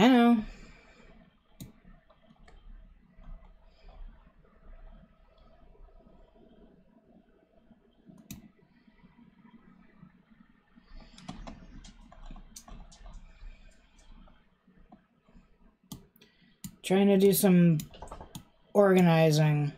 I know. Trying to do some organizing.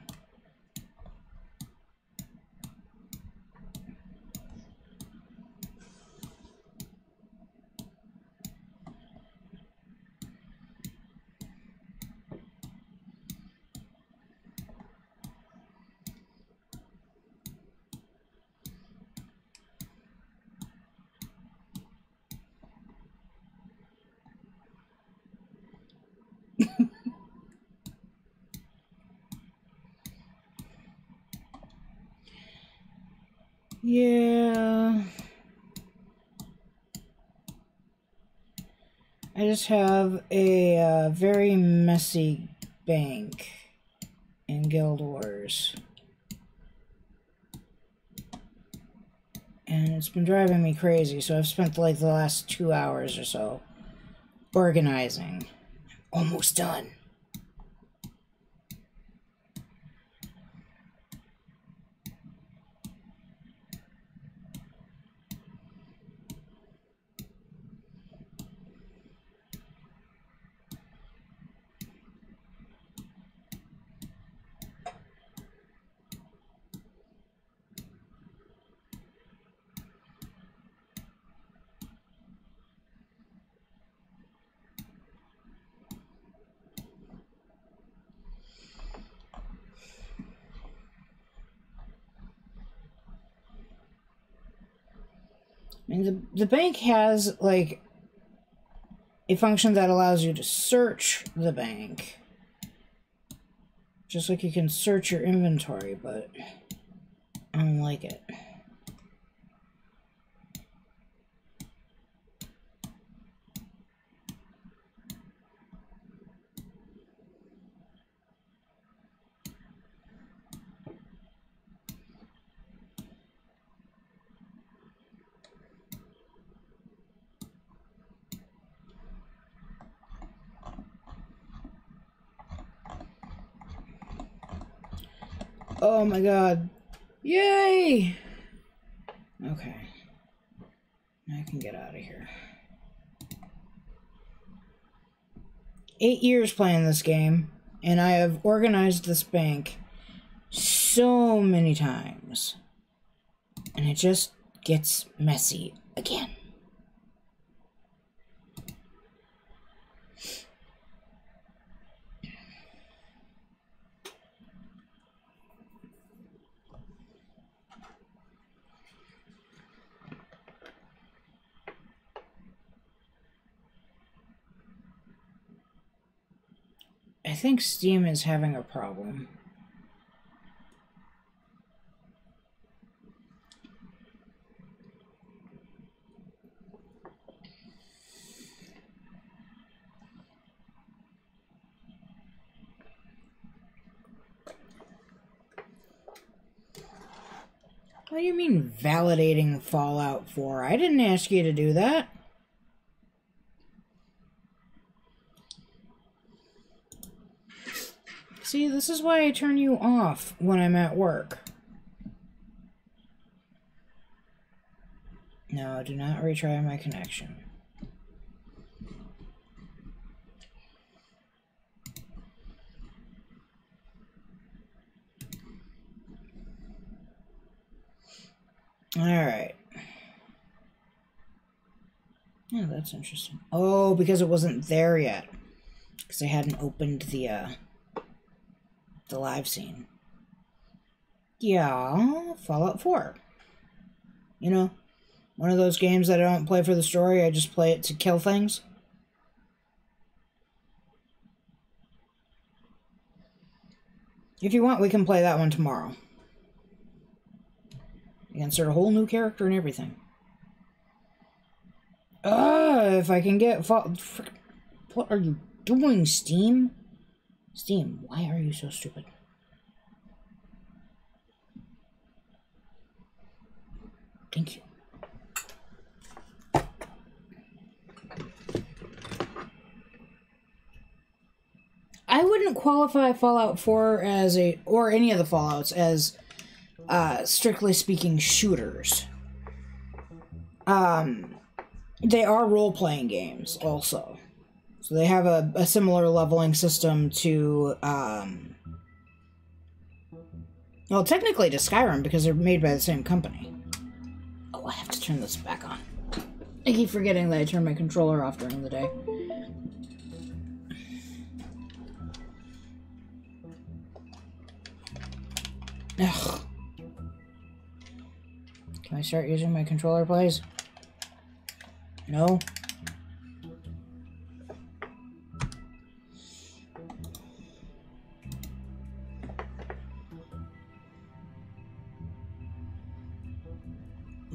Yeah. I just have a very messy bank in Guild Wars. And it's been driving me crazy, so I've spent like the last 2 hours or so organizing. Almost done. I mean, the bank has, like, a function that allows you to search the bank. Just like you can search your inventory, but I don't like it. Oh my god. Yay! Okay. I can get out of here. 8 years playing this game, and I have organized this bank so many times. And it just gets messy again. I think Steam is having a problem. What do you mean validating Fallout 4? I didn't ask you to do that. See, this is why I turn you off when I'm at work. No, do not retry my connection. Alright. Yeah, that's interesting. Oh, because it wasn't there yet. Because I hadn't opened the live scene. Yeah, Fallout 4. You know, one of those games that I don't play for the story, I just play it to kill things. If you want, we can play that one tomorrow. You can insert a whole new character and everything. If I can get... What are you doing, Steam? Steam, why are you so stupid? Thank you. qualify Fallout 4 as or any of the Fallouts as, strictly speaking, shooters. They are role-playing games, also. So they have a similar leveling system to, well, technically to Skyrim, because they're made by the same company. Oh, I have to turn this back on. I keep forgetting that I turn my controller off during the day. Ugh. Can I start using my controller, please? No?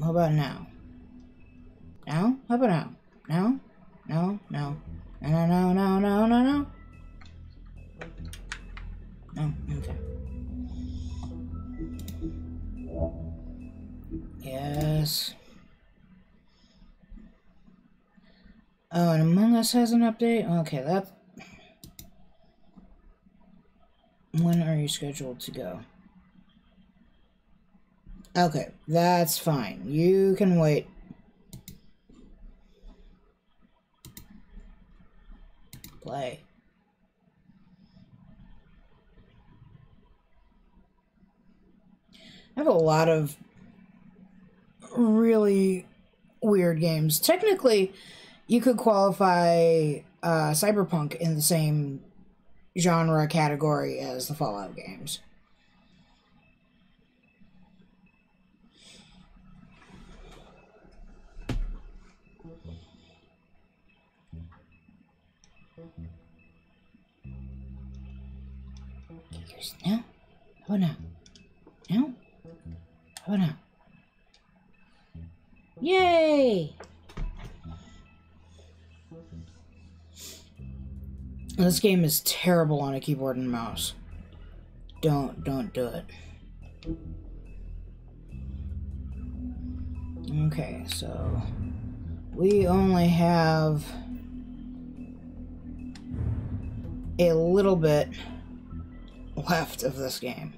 How about now? Now? How about now? No? No? No? No, no, no, no, no, no, no? No? Okay. Yes. Oh, and Among Us has an update? Okay, that... When are you scheduled to go? Okay, that's fine. You can wait. Play. I have a lot of really weird games. Technically, you could qualify Cyberpunk in the same genre category as the Fallout games. No? How about now? No? How about now? Yay! This game is terrible on a keyboard and mouse. Don't do it. Okay, so we only have a little bit left of this game.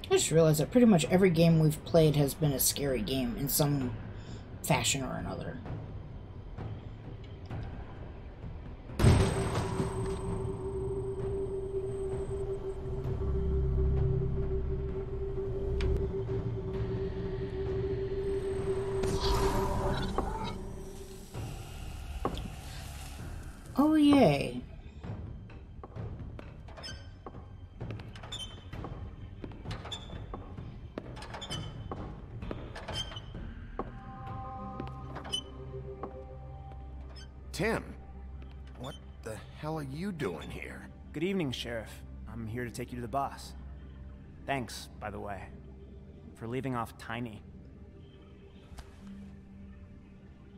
I just realized that pretty much every game we've played has been a scary game in some fashion or another. Oh, yay. Tim, what the hell are you doing here? Good evening, Sheriff. I'm here to take you to the boss. Thanks, by the way, for leaving off Tiny.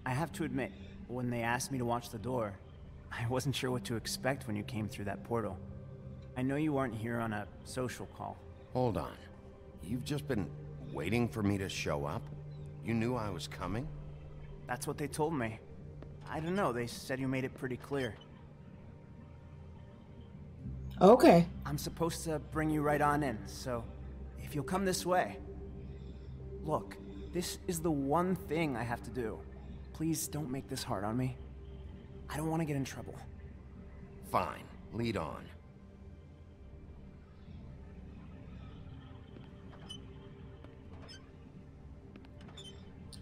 I have to admit, when they asked me to watch the door, I wasn't sure what to expect when you came through that portal. I know you weren't here on a social call. Hold on. You've just been waiting for me to show up? You knew I was coming? That's what they told me. I don't know, they said you made it pretty clear. Okay. I'm supposed to bring you right on in, so if you'll come this way. Look, this is the one thing I have to do. Please don't make this hard on me. I don't want to get in trouble. Fine. Lead on.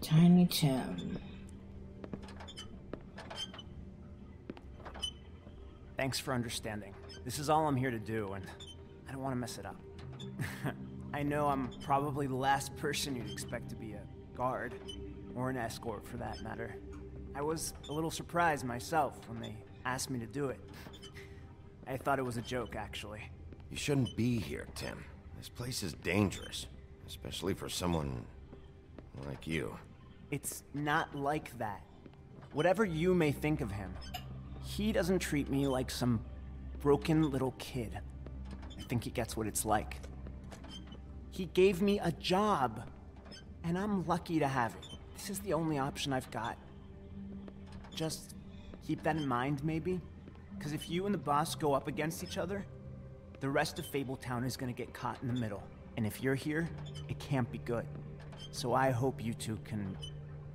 Tiny Tim. Thanks for understanding. This is all I'm here to do, and I don't want to mess it up. I know I'm probably the last person you'd expect to be a guard, or an escort for that matter. I was a little surprised myself when they asked me to do it. I thought it was a joke, actually. You shouldn't be here, Tim. This place is dangerous, especially for someone like you. It's not like that. Whatever you may think of him, he doesn't treat me like some broken little kid. think he gets what it's like. He gave me a job, and I'm lucky to have it. This is the only option I've got. Just keep that in mind, maybe? Because if you and the boss go up against each other, the rest of Fabletown is gonna get caught in the middle. And if you're here, it can't be good. So I hope you two can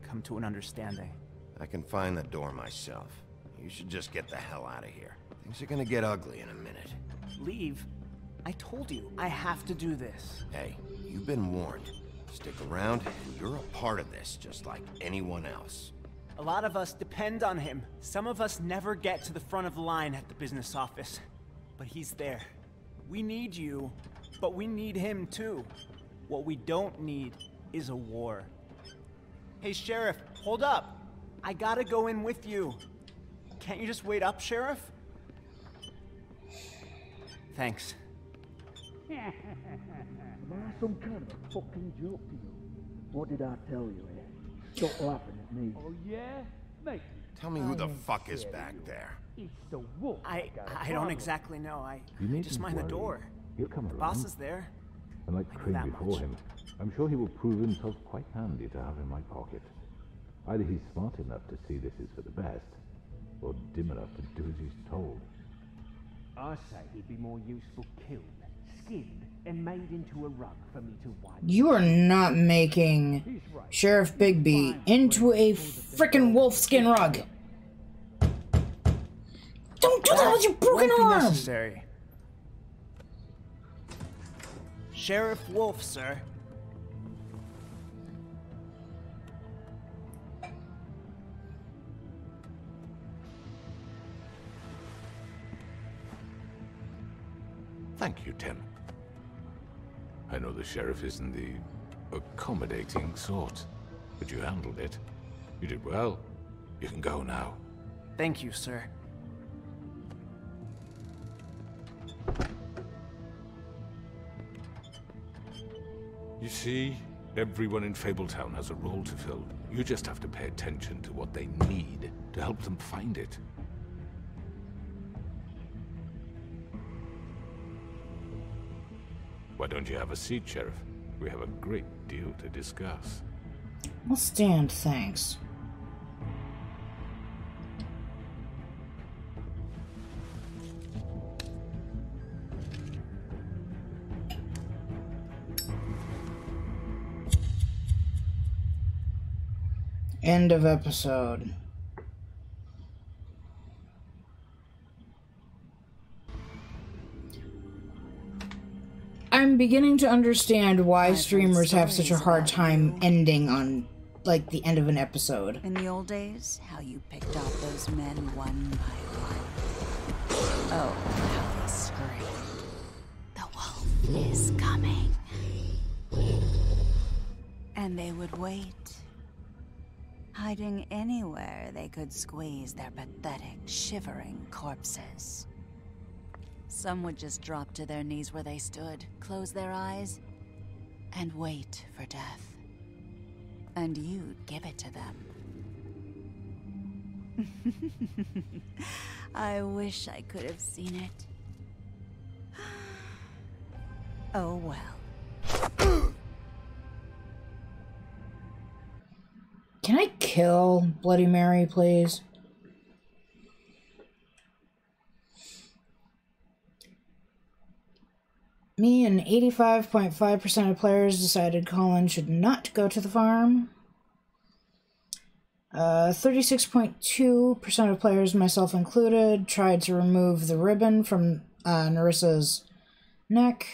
come to an understanding. I can find the door myself. You should just get the hell out of here. Things are gonna get ugly in a minute. Leave? I told you, I have to do this. Hey, you've been warned. Stick around, and you're a part of this, just like anyone else. A lot of us depend on him. Some of us never get to the front of the line at the business office. But he's there. We need you, but we need him too. What we don't need is a war. Hey, Sheriff, hold up. I gotta go in with you. Can't you just wait up, Sheriff? Thanks. Am I some kind of a fucking joke to you? What did I tell you, eh? Stop laughing at me. Oh yeah? Mate, Tell me who the fuck is back there. it's the wolf. I don't exactly know. I needn't just mind the worry. door. He'll come The around. boss is there. And like I know Crane that before much. him, I'm sure he will prove himself quite handy to have in my pocket. Either he's smart enough to see this is for the best, or dim enough to do as he's told. I say he'd be more useful killed, skinned, and made into a rug for me to wipe. You are not making Sheriff Bigby into a frickin' wolfskin rug. Don't do that with your broken Won't be arm! necessary. Sheriff Wolf, sir. Thank you, Tim. I know the sheriff isn't the accommodating sort, but you handled it. You did well. You can go now. Thank you, sir. You see, everyone in Fabletown has a role to fill. You just have to pay attention to what they need to help them find it. Why don't you have a seat, Sheriff? We have a great deal to discuss. I'll stand, thanks. End of episode. I'm beginning to understand why I've heard streamers have such a stories hard about time you. ending on, like, the end of an episode. In the old days, how you picked off those men one by one. Oh, how they screamed. The wolf is coming. And they would wait, hiding anywhere they could squeeze their pathetic, shivering corpses. Some would just drop to their knees where they stood, close their eyes, and wait for death. And you'd give it to them. I wish I could have seen it. Oh well. Can I kill Bloody Mary, please? Me and 85.5% of players decided Colin should not go to the farm. 36.2% of players, myself included, tried to remove the ribbon from Nerissa's neck.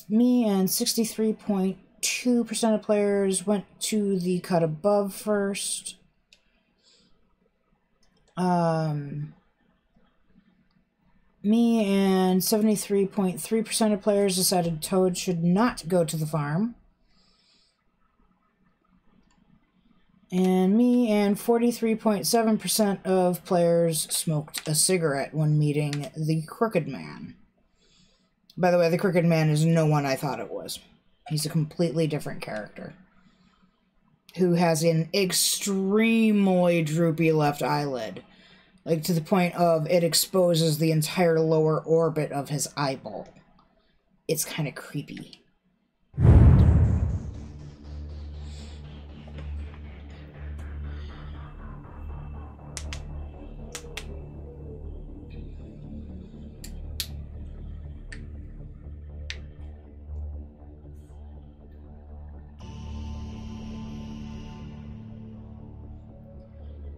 Me and 63.2% of players went to the cut above first. Me and 73.3% of players decided Toad should not go to the farm. And me and 43.7% of players smoked a cigarette when meeting the Crooked Man. By the way, the Crooked Man is no one I thought it was. He's a completely different character who has an extremely droopy left eyelid. Like, to the point of it exposes the entire lower orbit of his eyeball. It's kind of creepy.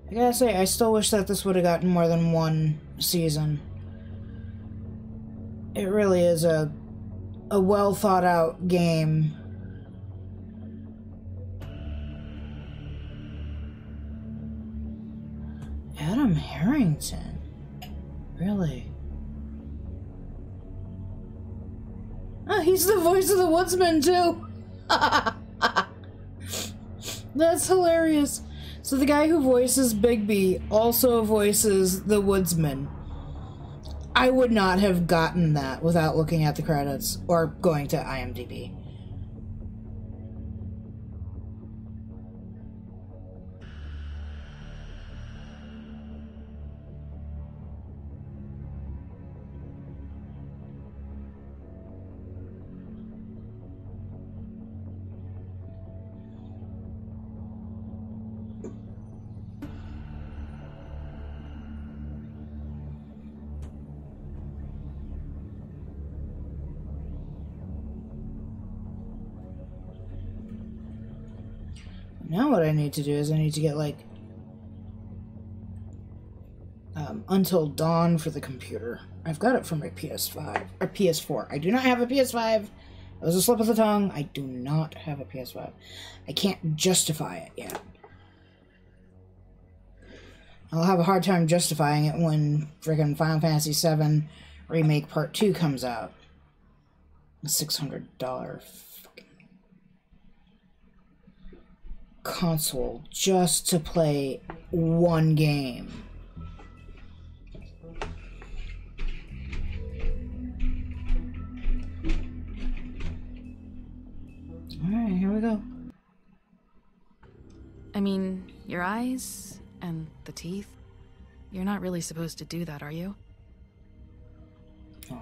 I gotta say, I still wish that this would have gotten more than one season. It really is a well thought out game. Adam Harrington? Really? Oh, he's the voice of the Woodsman too! That's hilarious. So the guy who voices Bigby also voices the Woodsman. I would not have gotten that without looking at the credits or going to IMDb. Now what I need to do is I need to get, like, Until Dawn for the computer. I've got it for my PS5, or PS4. I do not have a PS5. It was a slip of the tongue. I do not have a PS5. I can't justify it yet. I'll have a hard time justifying it when friggin' Final Fantasy VII Remake Part 2 comes out. A $600 console just to play one game. Alright, here we go. I mean, your eyes and the teeth. You're not really supposed to do that, are you? Oh,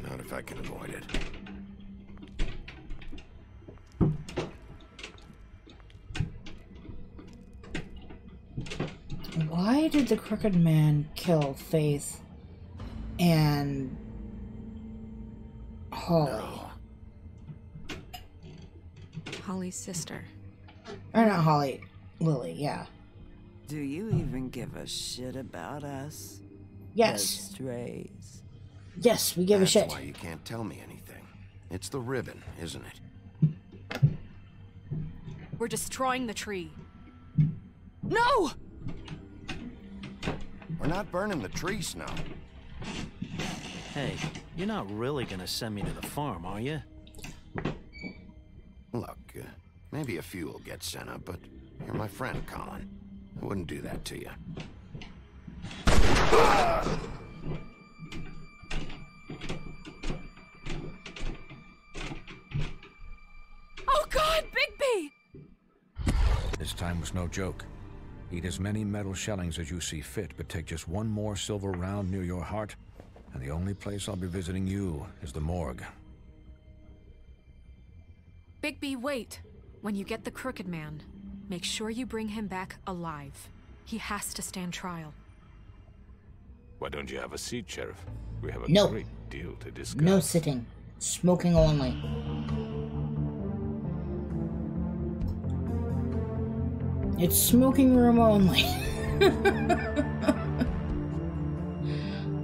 not if I can avoid it. why did the Crooked Man kill Faith and Holly? No. Holly's sister. Or not Holly, Lily, yeah. Do you even give a shit about us? Yes. As strays. Yes, we give a shit. That's why you can't tell me anything. It's the ribbon, isn't it? We're destroying the tree. No! We're not burning the tree, Snow. Hey, you're not really gonna send me to the farm, are you? Look, maybe a few will get sent up, but you're my friend, Colin. I wouldn't do that to you. Oh God, Bigby! This time was no joke. Eat as many metal shellings as you see fit, but take just one more silver round near your heart, and the only place I'll be visiting you is the morgue. Bigby, wait. When you get the Crooked Man, make sure you bring him back alive. He has to stand trial. Why don't you have a seat, Sheriff? We have a No. great deal to discuss. No sitting. Smoking only. It's smoking room only.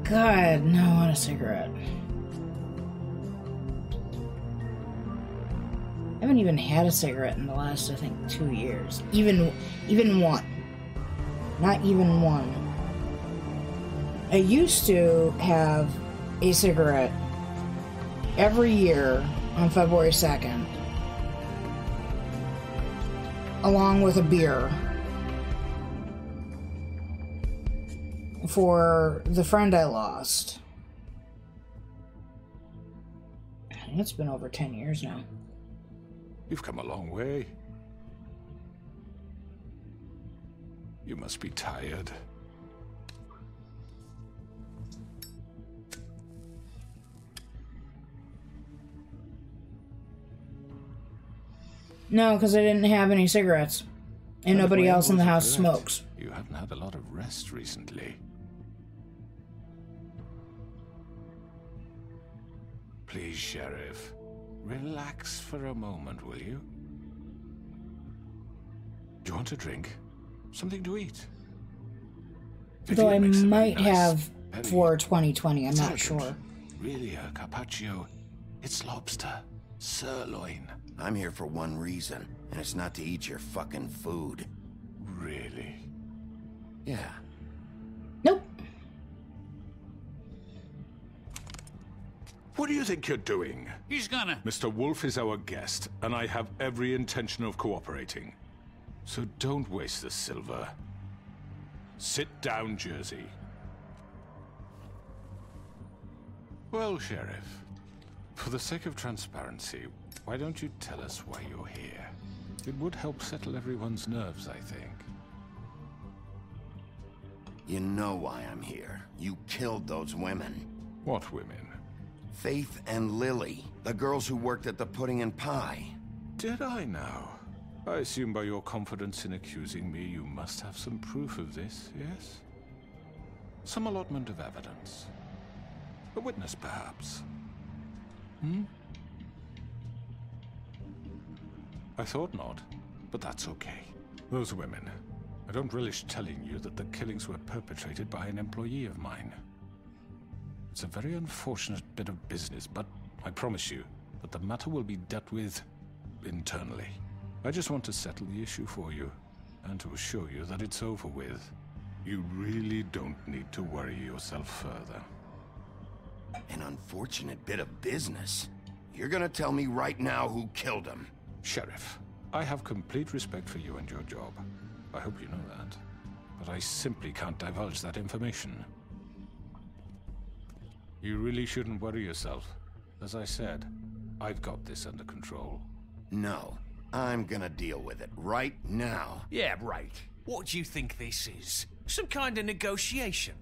God, no, I want a cigarette. I haven't even had a cigarette in the last, I think, 2 years. Even one. Not even one. I used to have a cigarette every year on February 2nd. Along with a beer. For the friend I lost. I think it's been over 10 years now. You've come a long way. You must be tired. No, because I didn't have any cigarettes. And nobody else in the house smokes. You haven't had a lot of rest recently. Please, Sheriff, relax for a moment, will you? Do you want a drink? Something to eat? Though I might have for 2020, I'm not sure. Really, a carpaccio? It's lobster. Sirloin. I'm here for one reason, and it's not to eat your fucking food. Really? Yeah. Nope. What do you think you're doing? He's gonna... Mr. Wolf is our guest, and I have every intention of cooperating. So don't waste the silver. Sit down, Jersey. Well, Sheriff, for the sake of transparency, why don't you tell us why you're here? It would help settle everyone's nerves, I think. You know why I'm here. You killed those women. What women? Faith and Lily, the girls who worked at the Pudding and Pie. Did I now? I assume by your confidence in accusing me, you must have some proof of this, yes? Some allotment of evidence. A witness, perhaps. Hmm? I thought not, but that's okay. Those women. I don't relish telling you that the killings were perpetrated by an employee of mine. It's a very unfortunate bit of business, but I promise you that the matter will be dealt with internally. I just want to settle the issue for you, and to assure you that it's over with. You really don't need to worry yourself further. An unfortunate bit of business? You're gonna tell me right now who killed him? Sheriff, I have complete respect for you and your job. I hope you know that. But I simply can't divulge that information. You really shouldn't worry yourself. As I said, I've got this under control. No, I'm gonna deal with it right now. Yeah, right. What do you think this is? Some kind of negotiation?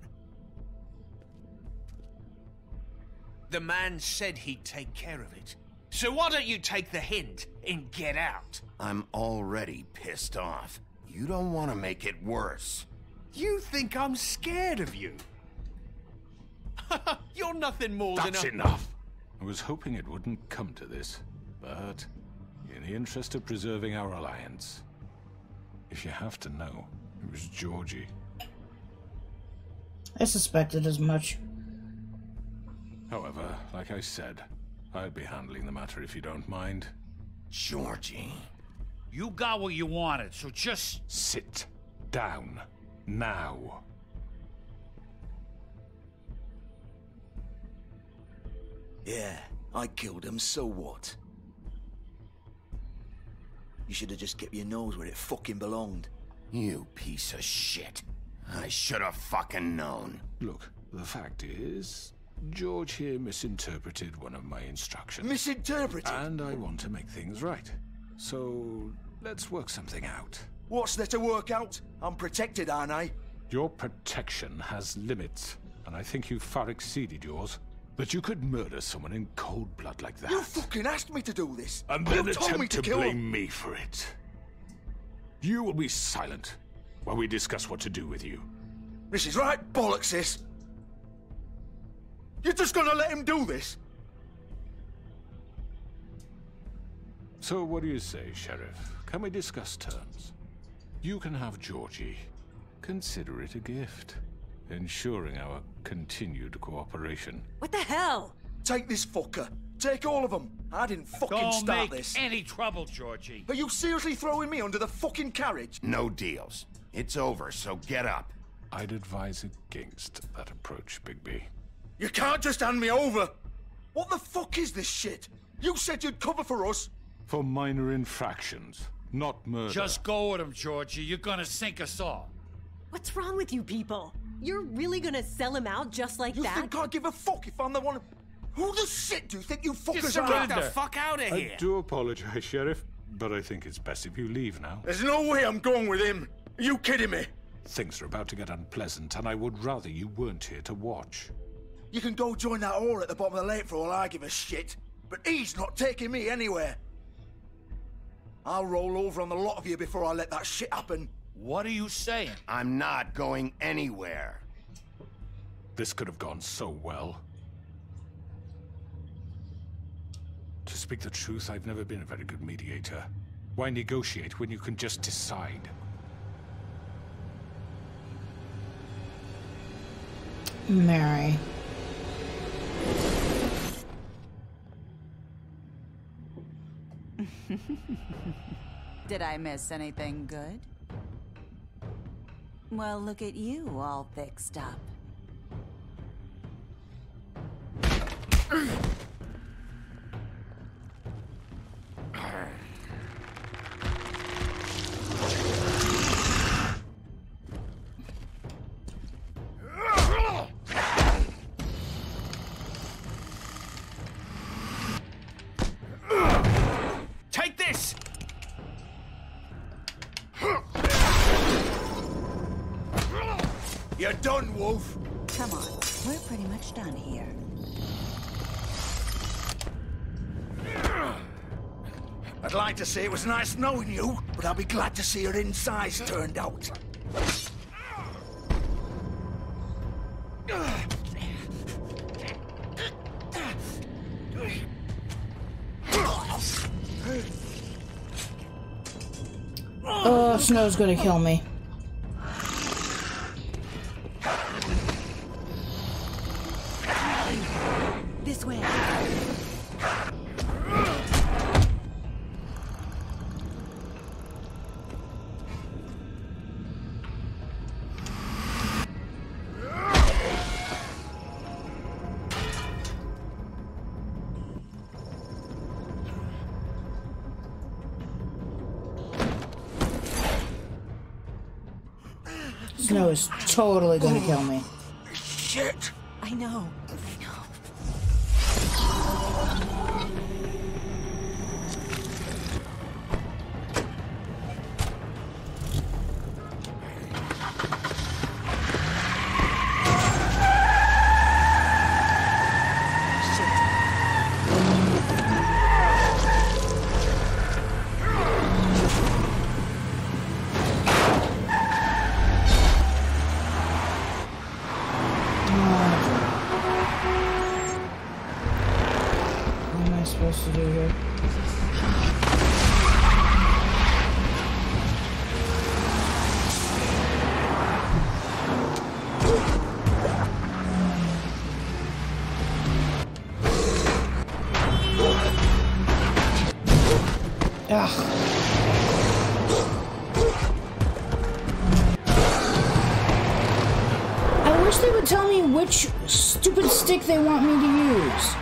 The man said he'd take care of it. So why don't you take the hint and get out? I'm already pissed off. You don't want to make it worse. You think I'm scared of you? You're nothing more than a... That's enough! I was hoping it wouldn't come to this, but in the interest of preserving our alliance, if you have to know, it was Georgie. I suspected as much. However, like I said, I'd be handling the matter if you don't mind. Georgie. You got what you wanted, so just... Sit down. Now. Yeah, I killed him, so what? You should have just kept your nose where it fucking belonged. You piece of shit. I should have fucking known. Look, the fact is, George here misinterpreted one of my instructions. Misinterpreted? And I want to make things right. So, let's work something out. What's there to work out? I'm protected, aren't I? Your protection has limits, and I think you've far exceeded yours. That you could murder someone in cold blood like that. You fucking asked me to do this! And then you told me attempt to kill blame him. me for it. You will be silent while we discuss what to do with you. This is right bollocks, this! You're just gonna let him do this? So what do you say, Sheriff? Can we discuss terms? You can have Georgie. Consider it a gift, ensuring our continued cooperation. What the hell? Take this fucker. Take all of them. I didn't fucking start this. Don't make any trouble, Georgie. Are you seriously throwing me under the fucking carriage? No deals. It's over, so get up. I'd advise against that approach, Bigby. You can't just hand me over! What the fuck is this shit? You said you'd cover for us! For minor infractions, not murder. Just go with him, Georgie. You're gonna sink us all. What's wrong with you people? You're really gonna sell him out just like that? You think I give a fuck if I'm the one... Who the shit do you think you fuckers are? Get the fuck out of here! I do apologize, Sheriff, but I think it's best if you leave now. There's no way I'm going with him! Are you kidding me? Things are about to get unpleasant, and I would rather you weren't here to watch. You can go join that whore at the bottom of the lake for all I give a shit, but he's not taking me anywhere. I'll roll over on the lot of you before I let that shit happen. What are you saying? I'm not going anywhere. This could have gone so well. To speak the truth, I've never been a very good mediator. Why negotiate when you can just decide? Mary. Did I miss anything good? Well, look at you, all fixed up. Take this! You're done, Wolf. Come on, we're pretty much done here. I'd like to say it was nice knowing you, but I'll be glad to see your insides turned out. Oh, Snow's gonna kill me. This way. Snow is totally gonna kill me. Shit! I know. Supposed to do here? Ugh. I wish they would tell me which stupid stick they want me to use.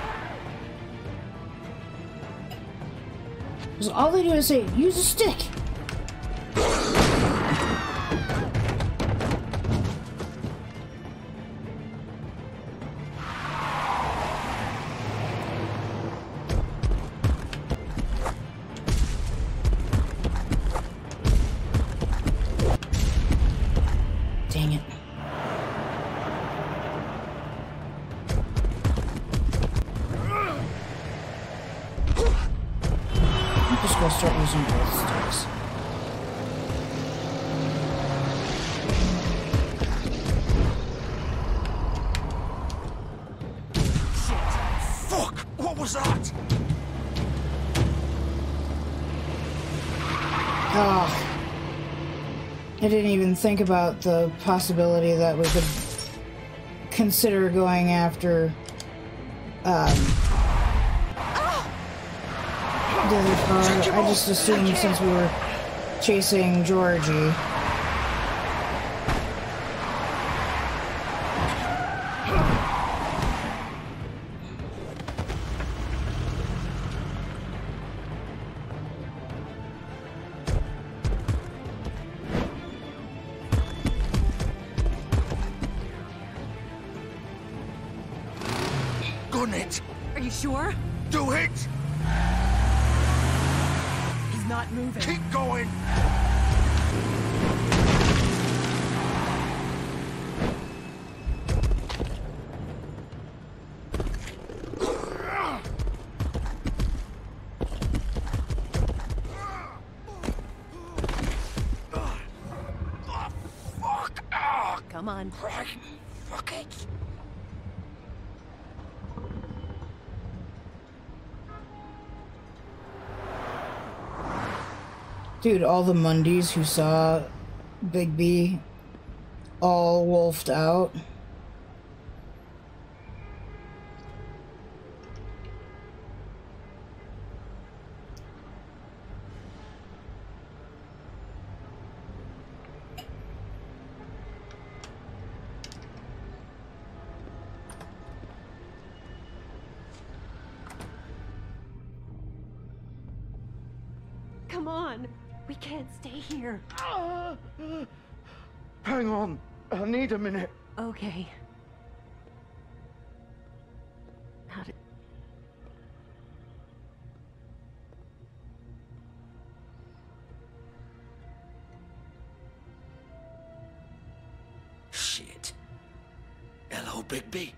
Because all they do is say, use a stick. Dang it. I'm just gonna start using both sticks. Fuck! What was that? Oh. I didn't even think about the possibility that we could consider going after the other car. I just assumed since we were chasing Georgie. Gun it! Are you sure? Do it! He's not moving. Keep going! Come on. Right. Fuck it. Dude, all the Mundies who saw Big B all wolfed out. Come on. We can't stay here. Hang on. I need a minute. Okay. How did... Shit. Hello, Bigby.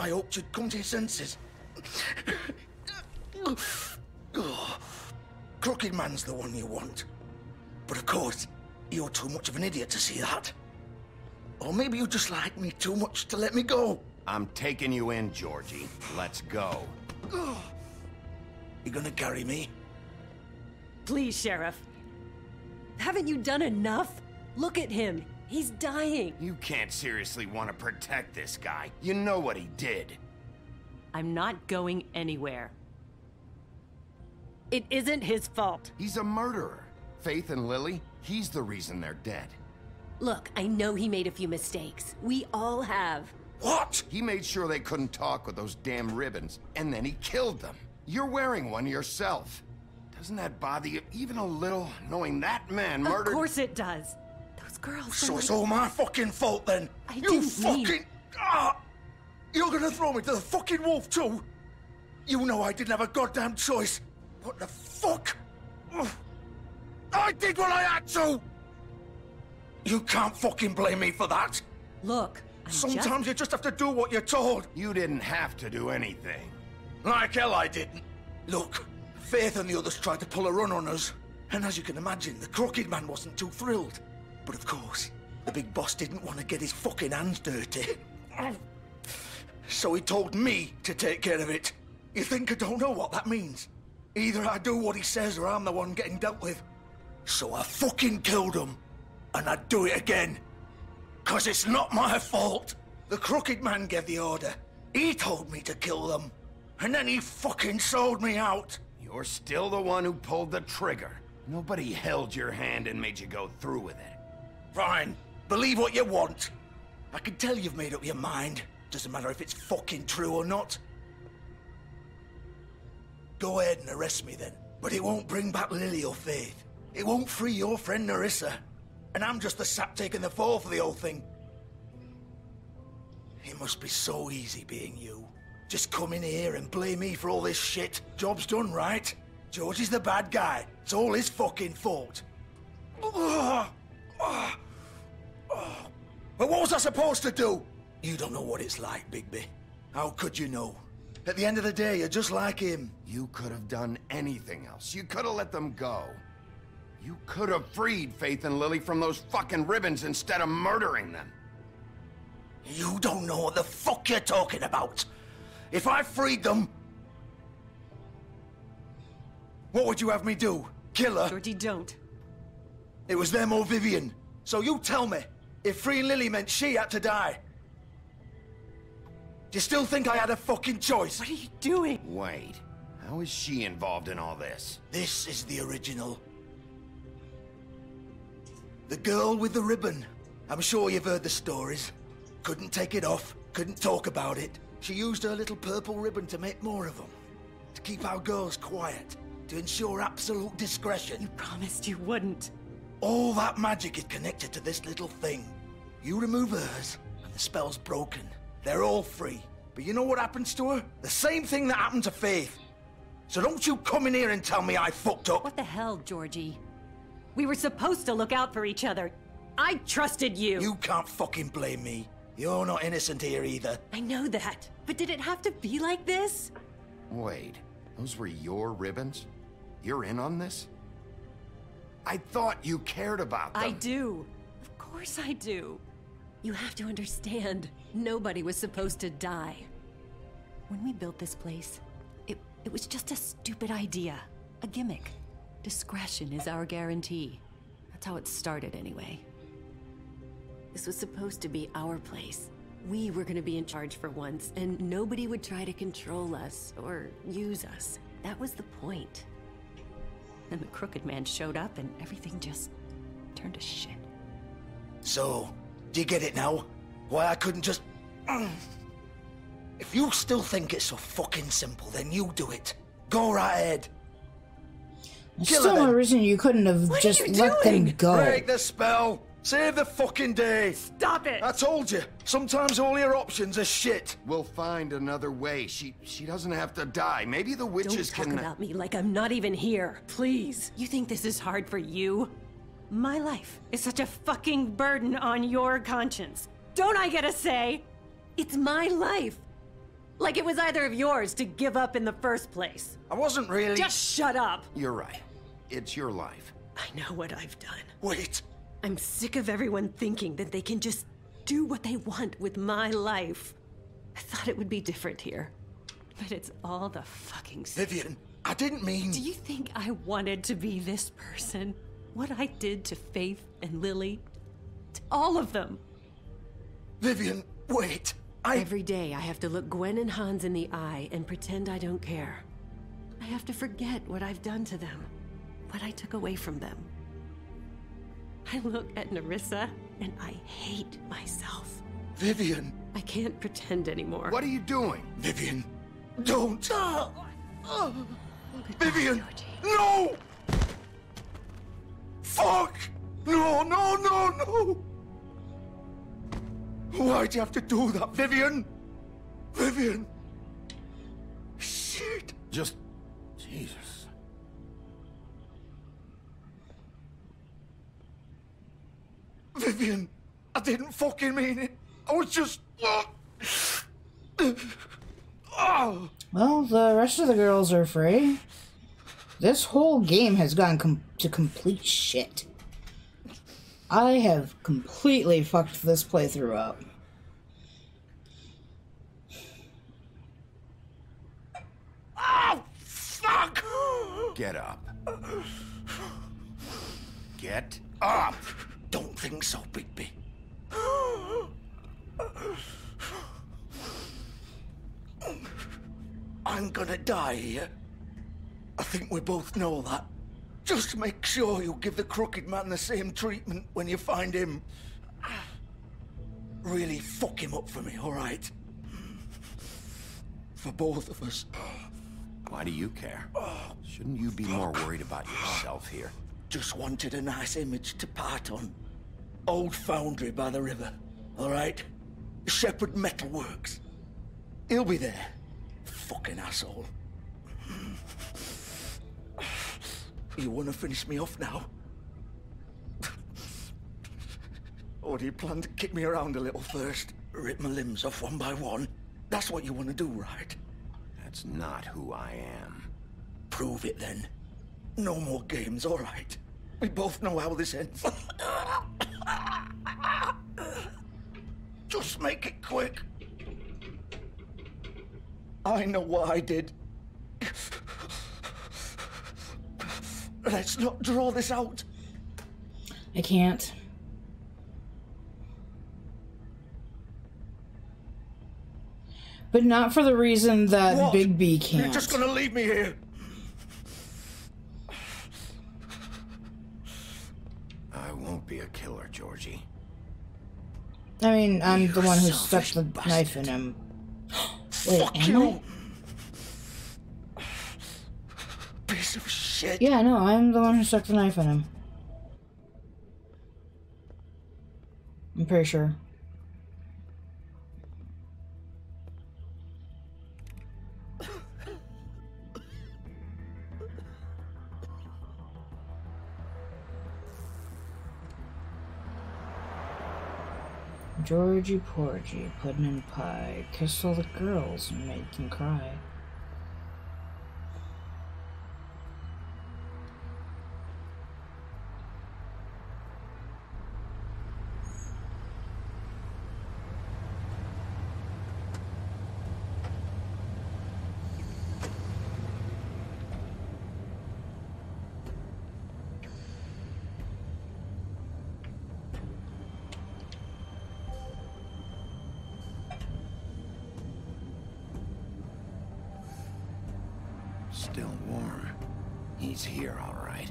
I hoped you'd come to your senses. Crooked Man's the one you want. But of course, you're too much of an idiot to see that. Or maybe you just like me too much to let me go. I'm taking you in, Georgie. Let's go. You gonna carry me? Please, Sheriff. Haven't you done enough? Look at him. He's dying. You can't seriously want to protect this guy. You know what he did. I'm not going anywhere. It isn't his fault. He's a murderer. Faith and Lily, he's the reason they're dead. Look, I know he made a few mistakes. We all have. What? He made sure they couldn't talk with those damn ribbons, and then he killed them. You're wearing one yourself. Doesn't that bother you even a little, knowing that man murdered— Of course it does. Those girls— So it's all my fucking fault then? You fucking— You're gonna throw me to the fucking wolf too? You know I didn't have a goddamn choice. What the fuck? I did what I had to! You can't fucking blame me for that. Look, sometimes you just have to do what you're told. You didn't have to do anything. Like hell I didn't. Look, Faith and the others tried to pull a run on us. And as you can imagine, the Crooked Man wasn't too thrilled. But of course, the big boss didn't want to get his fucking hands dirty. So he told me to take care of it. You think I don't know what that means? Either I do what he says or I'm the one getting dealt with. So I fucking killed him. And I'd do it again. 'Cause it's not my fault. The Crooked Man gave the order. He told me to kill them. And then he fucking sold me out. You're still the one who pulled the trigger. Nobody held your hand and made you go through with it. Fine. Believe what you want. I can tell you've made up your mind. Doesn't matter if it's fucking true or not. Go ahead and arrest me then. But it won't bring back Lily or Faith. It won't free your friend Nerissa. And I'm just the sap taking the fall for the whole thing. It must be so easy being you. Just come in here and blame me for all this shit. Job's done, right? George is the bad guy. It's all his fucking fault. But what was I supposed to do? You don't know what it's like, Bigby. How could you know? At the end of the day, you're just like him. You could have done anything else. You could have let them go. You could have freed Faith and Lily from those fucking ribbons instead of murdering them. You don't know what the fuck you're talking about. If I freed them... What would you have me do? Kill her? Georgie, don't. It was them or Vivian. So you tell me, if freeing Lily meant she had to die, do you still think I had a fucking choice? What are you doing? Wait, how is she involved in all this? This is the original. The girl with the ribbon. I'm sure you've heard the stories. Couldn't take it off, couldn't talk about it. She used her little purple ribbon to make more of them. To keep our girls quiet. To ensure absolute discretion. You promised you wouldn't. All that magic is connected to this little thing. You remove hers, and the spell's broken. They're all free. But you know what happens to her? The same thing that happened to Faith. So don't you come in here and tell me I fucked up. What the hell, Georgie? We were supposed to look out for each other. I trusted you. You can't fucking blame me. You're not innocent here either. I know that. But did it have to be like this? Wait, those were your ribbons? You're in on this? I thought you cared about them. I do. Of course I do. You have to understand, nobody was supposed to die. When we built this place, it was just a stupid idea. A gimmick. Discretion is our guarantee. That's how it started anyway. This was supposed to be our place. We were gonna be in charge for once, and nobody would try to control us or use us. That was the point. Then the Crooked Man showed up and everything just turned to shit. So, do you get it now? Why I couldn't just... If you still think it's so fucking simple, then you do it. Go right ahead. There's still no reason you couldn't have just let them go. Break the spell. Save the fucking day. Stop it. I told you. Sometimes all your options are shit. We'll find another way. She doesn't have to die. Maybe the witches Don't can... talk about me like I'm not even here. Please. You think this is hard for you? My life is such a fucking burden on your conscience. Don't I get a say? It's my life. Like it was either of yours to give up in the first place. I wasn't really... Just shut up. You're right. It's your life. I know what I've done. Wait. I'm sick of everyone thinking that they can just do what they want with my life. I thought it would be different here. But it's all the fucking stuff. Vivian, I didn't mean... Do you think I wanted to be this person? What I did to Faith and Lily? To all of them. Vivian, wait. Every day I have to look Gwen and Hans in the eye and pretend I don't care. I have to forget what I've done to them. What I took away from them. I look at Nerissa and I hate myself. Vivian. I can't pretend anymore. What are you doing? Vivian, don't. Vivian, no! Fuck! No, no, no, no! Why'd you have to do that, Vivian? Vivian! Shit! Just... Jesus. Vivian, I didn't fucking mean it. I was just... Well, the rest of the girls are free. This whole game has gone to complete shit. I have completely fucked this playthrough up. Oh, fuck! Get up. Get up! Don't think so, Bigby. I'm gonna die here. I think we both know that. Just make sure you give the Crooked Man the same treatment when you find him. Really fuck him up for me, all right? For both of us. Why do you care? Shouldn't you be more worried about yourself here? Just wanted a nice image to part on. Old foundry by the river, all right? Shepherd Metalworks. He'll be there. Fucking asshole. You want to finish me off now? Or do you plan to kick me around a little first? Rip my limbs off one by one? That's what you want to do, right? That's not who I am. Prove it then. No more games, all right? We both know how this ends. Just make it quick. I know what I did. Let's not draw this out. I can't. But not for the reason that What? Big B can't. You're just gonna leave me here. I won't be a killer, Georgie. I mean, I'm You the one who stuck selfish the bastard. knife in him. Wait, Fuck am you. Piece of shit. Yeah, no, I'm the one who stuck the knife in him. I'm pretty sure. Georgie Porgy, pudding and pie, kissed all the girls and made them cry. still warm. He's here, all right.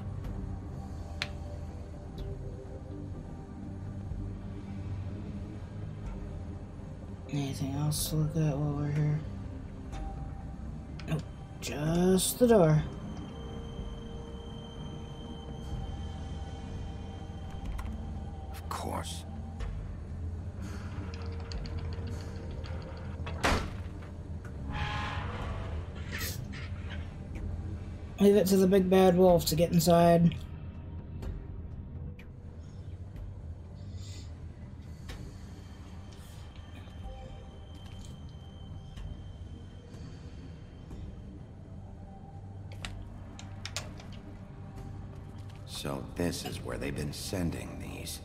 Anything else to look at while we're here? Nope, just the door. Of course. Leave it to the big bad wolf to get inside. So this is where they've been sending these.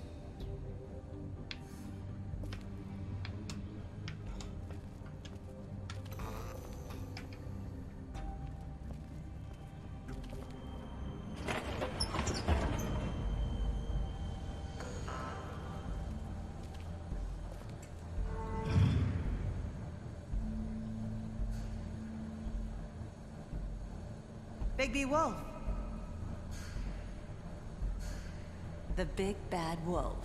Bigby Wolf. The big bad wolf.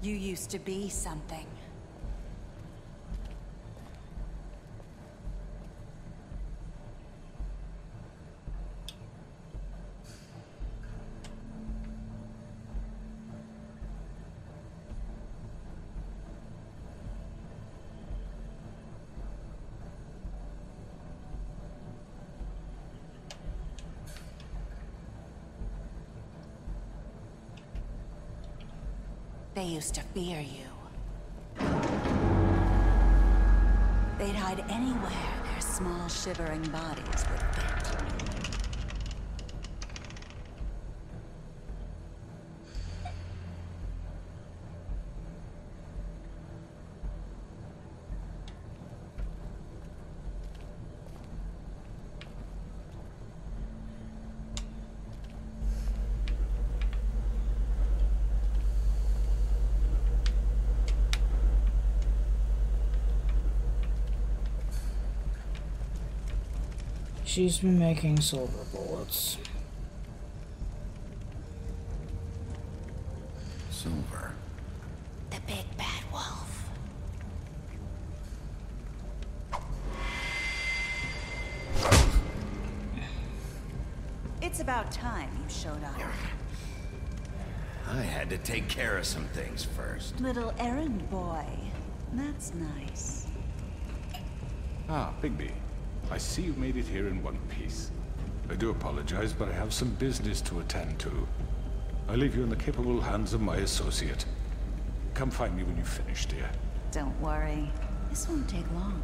You used to be something. They used to fear you. They'd hide anywhere their small, shivering bodies would fit. She's been making silver bullets. Silver. The big bad wolf. It's about time you showed up. I had to take care of some things first. Little errand boy. That's nice. Ah, Bigby. I see you made it here in one piece. I do apologize, but I have some business to attend to. I leave you in the capable hands of my associate. Come find me when you've finished, dear. Don't worry. This won't take long.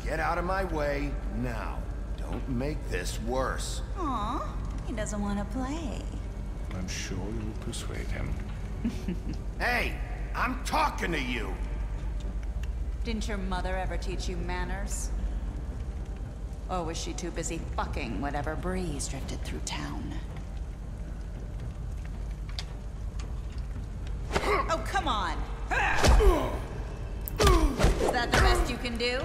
Get out of my way now. Don't make this worse. Aw, he doesn't want to play. I'm sure you'll persuade him. Hey, I'm talking to you! Didn't your mother ever teach you manners? Or was she too busy fucking whatever breeze drifted through town? Oh, come on! Is that the best you can do?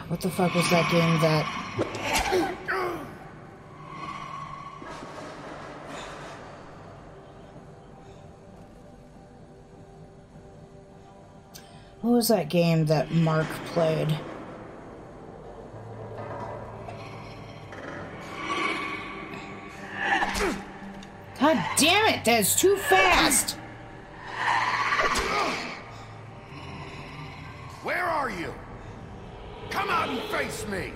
What the fuck was that game that... What was that game that Mark played? God damn it, that's too fast! Where are you? Come out and face me!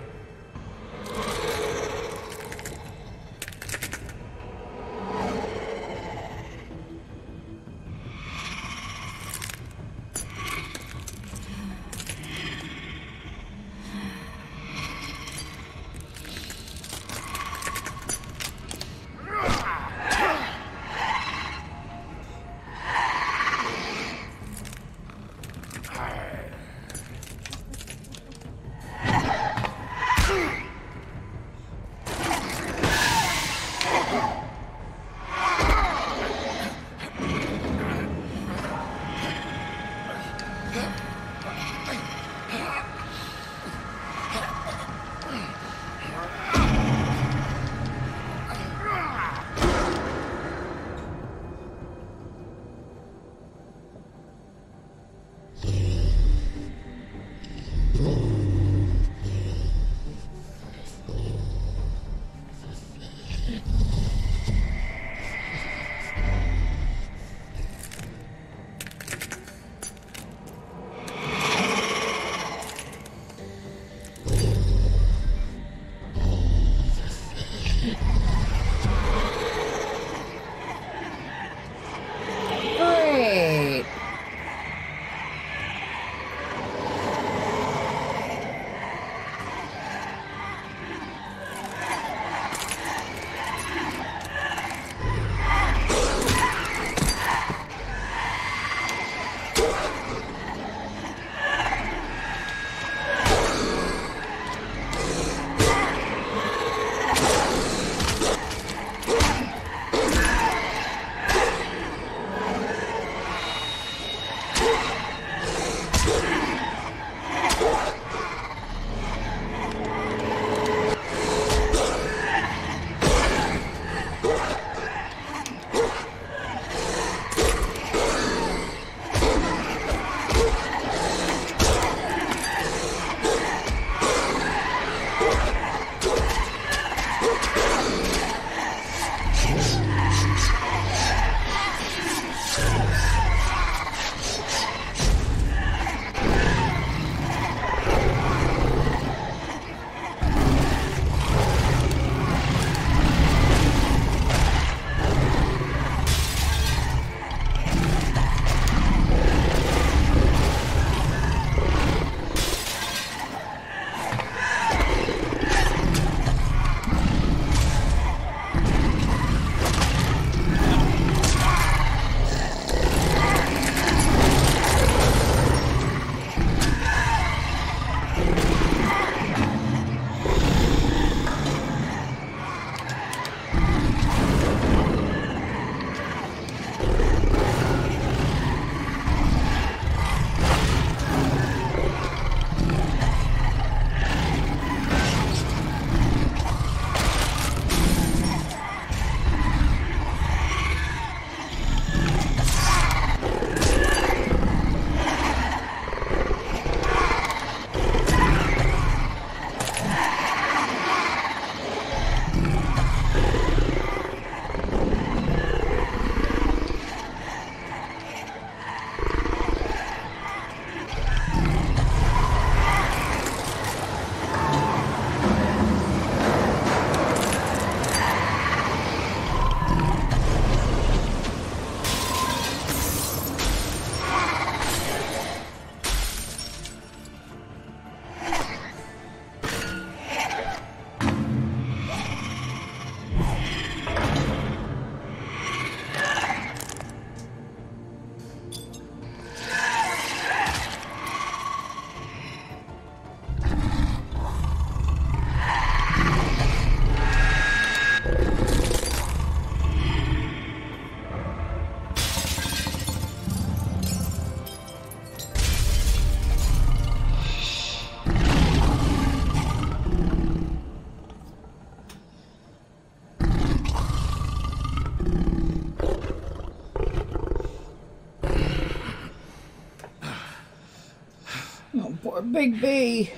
Poor Big B.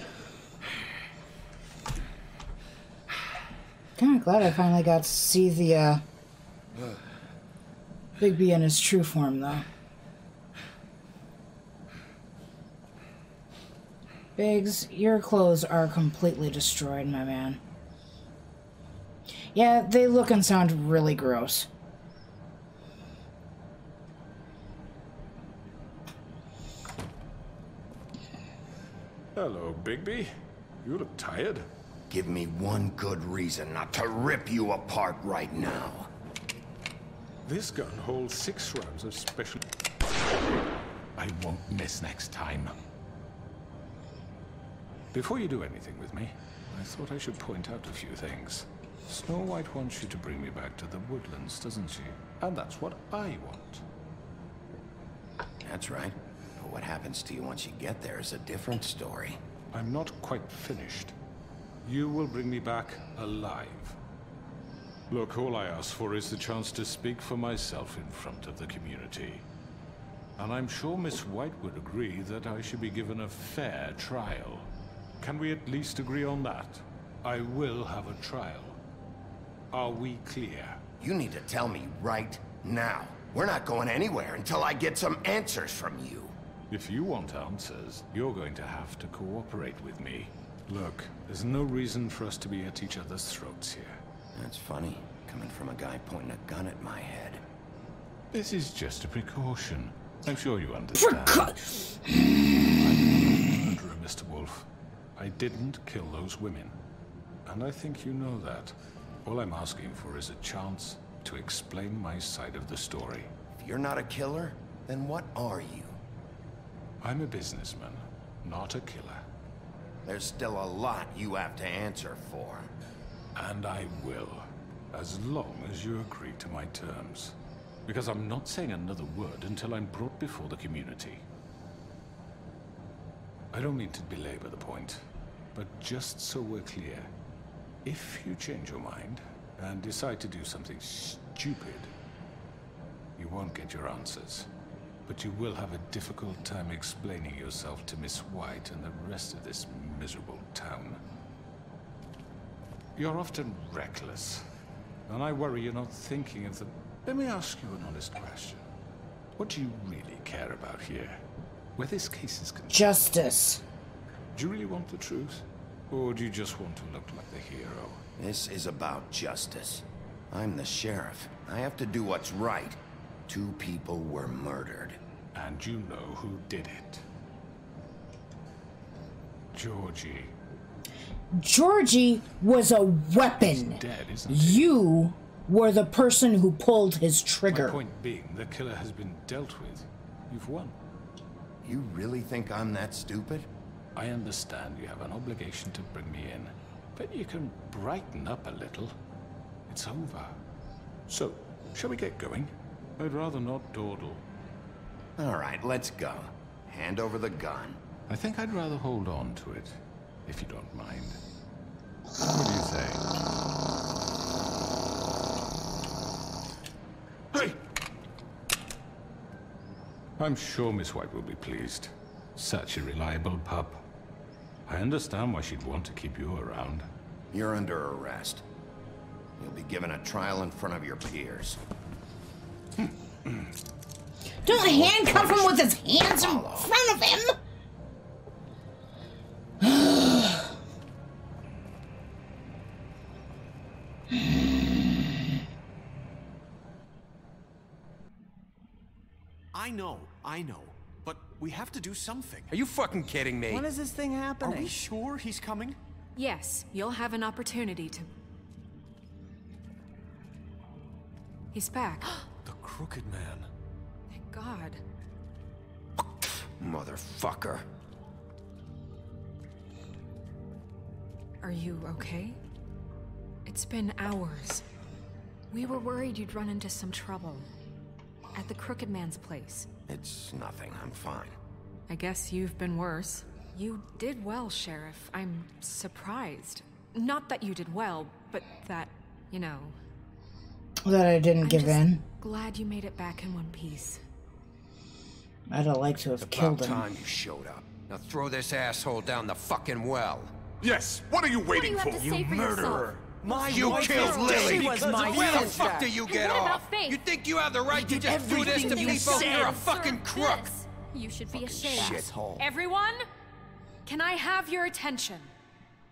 Kind of glad I finally got to see the Big B in his true form, though. Biggs, your clothes are completely destroyed, my man. Yeah, they look and sound really gross. Hello, Bigby. You look tired. Give me one good reason not to rip you apart right now. This gun holds 6 rounds of special... I won't miss next time. Before you do anything with me, I thought I should point out a few things. Snow White wants you to bring me back to the woodlands, doesn't she? And that's what I want. That's right. But what happens to you once you get there is a different story. I'm not quite finished. You will bring me back alive. Look, all I ask for is the chance to speak for myself in front of the community. And I'm sure Miss White would agree that I should be given a fair trial. Can we at least agree on that? I will have a trial. Are we clear? You need to tell me right now. We're not going anywhere until I get some answers from you. If you want answers, you're going to have to cooperate with me. Look, there's no reason for us to be at each other's throats here. That's funny, coming from a guy pointing a gun at my head. This is just a precaution. I'm sure you understand. I'm not a murderer, Mr. Wolf. I didn't kill those women. And I think you know that. All I'm asking for is a chance to explain my side of the story. If you're not a killer, then what are you? I'm a businessman, not a killer. There's still a lot you have to answer for. And I will, as long as you agree to my terms. Because I'm not saying another word until I'm brought before the community. I don't mean to belabor the point, but just so we're clear, if you change your mind and decide to do something stupid, you won't get your answers. But you will have a difficult time explaining yourself to Miss White and the rest of this miserable town. You're often reckless, and I worry you're not thinking of the... Let me ask you an honest question. What do you really care about here? Where this case is concerned? Justice. Do you really want the truth? Or do you just want to look like the hero? This is about justice. I'm the sheriff. I have to do what's right. 2 people were murdered. And you know who did it. Georgie. Georgie was a weapon. Dead, isn't he? You were the person who pulled his trigger. My point being, the killer has been dealt with. You've won. You really think I'm that stupid? I understand you have an obligation to bring me in, but you can brighten up a little. It's over. So, shall we get going? I'd rather not dawdle. All right, let's go. Hand over the gun. I think I'd rather hold on to it, if you don't mind. What do you say? Hey! I'm sure Miss White will be pleased. Such a reliable pup. I understand why she'd want to keep you around. You're under arrest. You'll be given a trial in front of your peers. Don't handcuff him with his hands in front of him! I know. But we have to do something. Are you fucking kidding me? When is this thing happening? Are we sure he's coming? Yes, you'll have an opportunity to... He's back. The Crooked Man. Thank God. Motherfucker. Are you okay? It's been hours. We were worried you'd run into some trouble. At the Crooked Man's place. It's nothing. I'm fine. I guess you've been worse. You did well, Sheriff. I'm surprised. Not that you did well, but that, you know... That I didn't give in. Glad you made it back in one piece. I'd have liked to have killed him. About time you showed up. Now throw this asshole down the fucking well. Yes, what are you waiting What do you have to say for murderer? You killed Lily! She was my Where the sister. fuck do you get What about off? Faith? You think you have the right to did just do this to everything you people? said. You're a fucking crook! This. You should be ashamed. Shithole. Everyone, can I have your attention?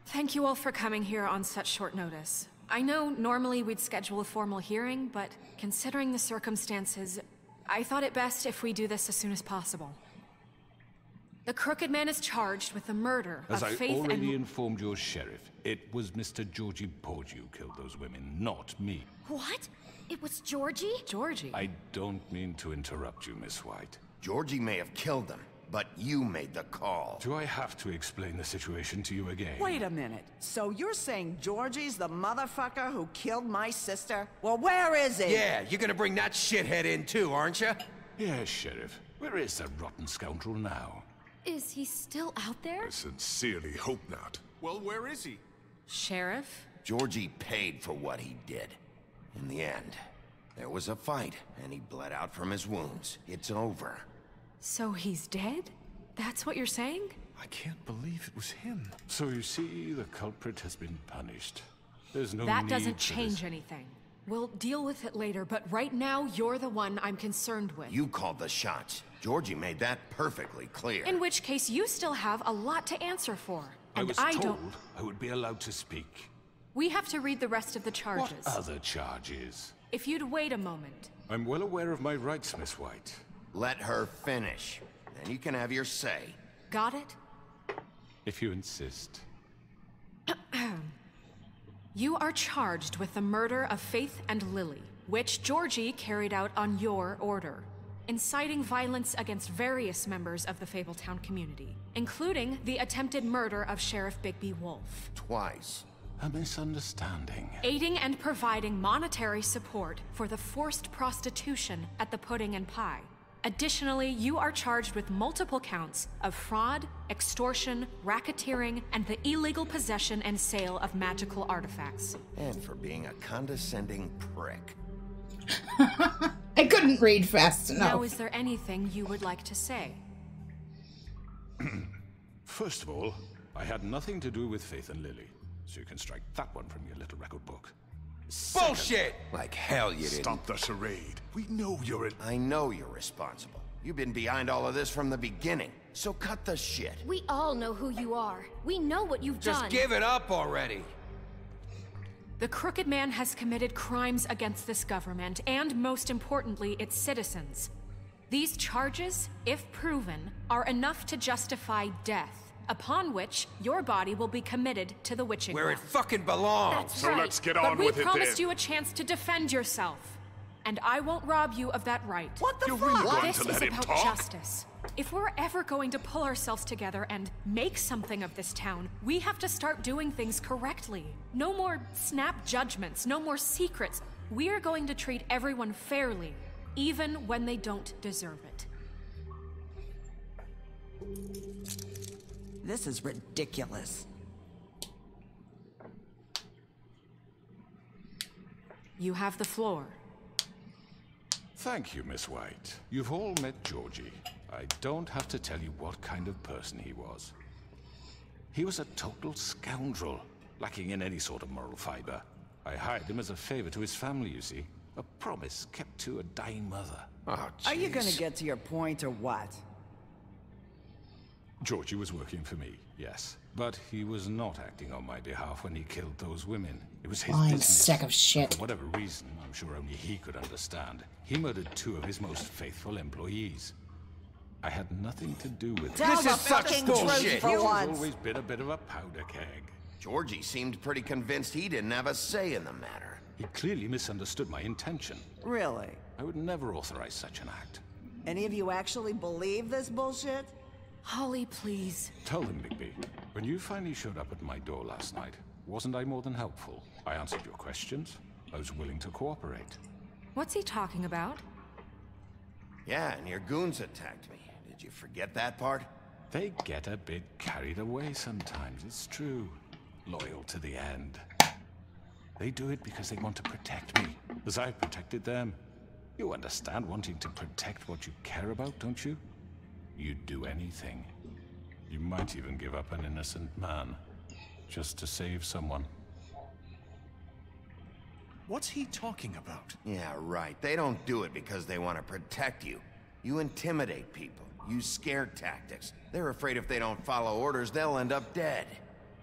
Thank you all for coming here on such short notice. I know normally we'd schedule a formal hearing, but considering the circumstances, I thought it best if we do this as soon as possible. The Crooked Man is charged with the murder As of I Faith already and... informed your sheriff, it was Mr. Georgie Porgy who killed those women, not me. What? It was Georgie? Georgie? I don't mean to interrupt you, Miss White. Georgie may have killed them, but you made the call. Do I have to explain the situation to you again? Wait a minute. So you're saying Georgie's the motherfucker who killed my sister? Well, where is he? Yeah, you're gonna bring that shithead in too, aren't you? Yes, Sheriff. Where is that rotten scoundrel now? Is he still out there? I sincerely hope not. Well, where is he? Sheriff? Georgie paid for what he did. In the end, there was a fight, and he bled out from his wounds. It's over. So he's dead? That's what you're saying? I can't believe it was him. So you see, the culprit has been punished. There's no That need doesn't for change this. anything. We'll deal with it later, but right now, you're the one I'm concerned with. You called the shots. Georgie made that perfectly clear. In which case, you still have a lot to answer for. I And was I told don't... I would be allowed to speak. We have to read the rest of the charges. What other charges? If you'd wait a moment. I'm well aware of my rights, Miss White. Let her finish. Then you can have your say. Got it? If you insist. You are charged with the murder of Faith and Lily, which Georgie carried out on your order, inciting violence against various members of the Fabletown community, including the attempted murder of Sheriff Bigby Wolf. Twice. A misunderstanding. Aiding and providing monetary support for the forced prostitution at the Pudding and Pie. Additionally, you are charged with multiple counts of fraud, extortion, racketeering, and the illegal possession and sale of magical artifacts. And for being a condescending prick. I couldn't read fast enough. Now, is there anything you would like to say? First of all, I had nothing to do with Faith and Lily, so you can strike that one from your little record book. Bullshit! Like hell you didn't. Stop the charade. We know you're an... I know you're responsible. You've been behind all of this from the beginning, so cut the shit. We all know who you are. We know what you've Just done. give it up already. The Crooked Man has committed crimes against this government, and most importantly, its citizens. These charges, if proven, are enough to justify death, upon which your body will be committed to the witching Where it well. fucking belongs. That's So right. let's get but on we with it promised then. you a chance to defend yourself, and I won't rob you of that right. What the You're fuck? really going This to let is him about talk? justice. If we're ever going to pull ourselves together and make something of this town, we have to start doing things correctly. No more snap judgments, no more secrets. We are going to treat everyone fairly, even when they don't deserve it. This is ridiculous. You have the floor. Thank you, Miss White. You've all met Georgie. I don't have to tell you what kind of person he was. He was a total scoundrel, lacking in any sort of moral fiber. I hired him as a favor to his family, you see. A promise kept to a dying mother. Oh, Are you gonna jeez. get to your point or what? Georgie was working for me, yes. But he was not acting on my behalf when he killed those women. It was his I'm business. sick of shit. For whatever reason, I'm sure only he could understand, he murdered two of his most faithful employees. I had nothing to do with it. Tell This the is such fucking bullshit. truth for He's once. always been a bit of a powder keg. Georgie seemed pretty convinced he didn't have a say in the matter. He clearly misunderstood my intention. Really? I would never authorize such an act. Any of you actually believe this bullshit? Holly, please. Tell them, Bigby, when you finally showed up at my door last night, wasn't I more than helpful? I answered your questions. I was willing to cooperate. What's he talking about? Yeah, and your goons attacked me. Did you forget that part? They get a bit carried away sometimes, it's true. Loyal to the end. They do it because they want to protect me, as I've protected them. You understand wanting to protect what you care about, don't you? You'd do anything. You might even give up an innocent man, just to save someone. What's he talking about? Yeah, right. They don't do it because they want to protect you. You intimidate people, use scare tactics. They're afraid if they don't follow orders, they'll end up dead.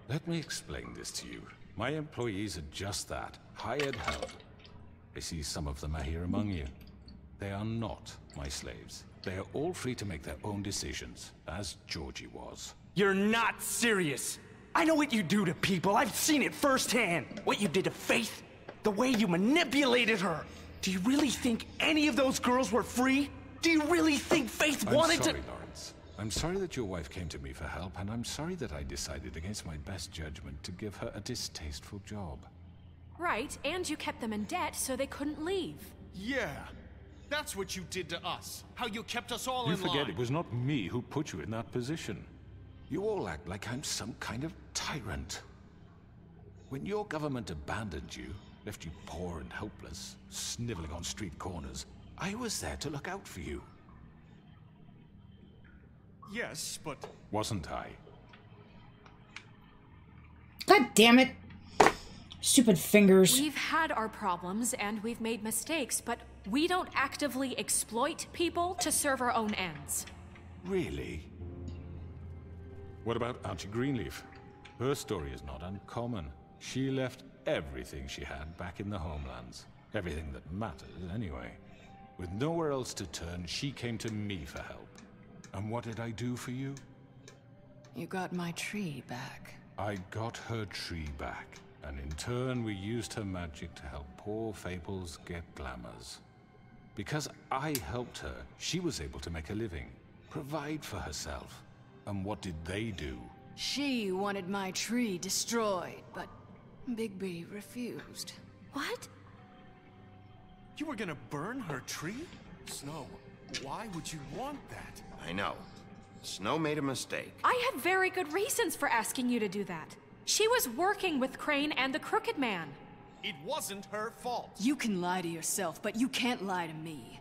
Let me explain this to you. My employees are just that, hired help. I see some of them are here among you. They are not my slaves. They are all free to make their own decisions, as Georgie was. You're not serious. I know what you do to people. I've seen it firsthand. What you did to Faith, the way you manipulated her. Do you really think any of those girls were free? Do you really think Faith wanted to— I'm sorry, Lawrence. I'm sorry that your wife came to me for help, and I'm sorry that I decided against my best judgment to give her a distasteful job. Right, and you kept them in debt so they couldn't leave. Yeah, that's what you did to us. How you kept us all You in line. forget it was not me who put you in that position. You all act like I'm some kind of tyrant. When your government abandoned you, left you poor and helpless, sniveling on street corners, I was there to look out for you. Yes, but... Wasn't I? God damn it! Stupid fingers. We've had our problems and we've made mistakes, but we don't actively exploit people to serve our own ends. Really? What about Auntie Greenleaf? Her story is not uncommon. She left everything she had back in the homelands. Everything that mattered, anyway. With nowhere else to turn, she came to me for help. And what did I do for you? You got my tree back. I got her tree back. And in turn, we used her magic to help poor Fables get glamours. Because I helped her, she was able to make a living, provide for herself. And what did they do? She wanted my tree destroyed, but Bigby refused. What? You were gonna burn her tree? Snow, why would you want that? I know. Snow made a mistake. I had very good reasons for asking you to do that. She was working with Crane and the Crooked Man. It wasn't her fault. You can lie to yourself, but you can't lie to me.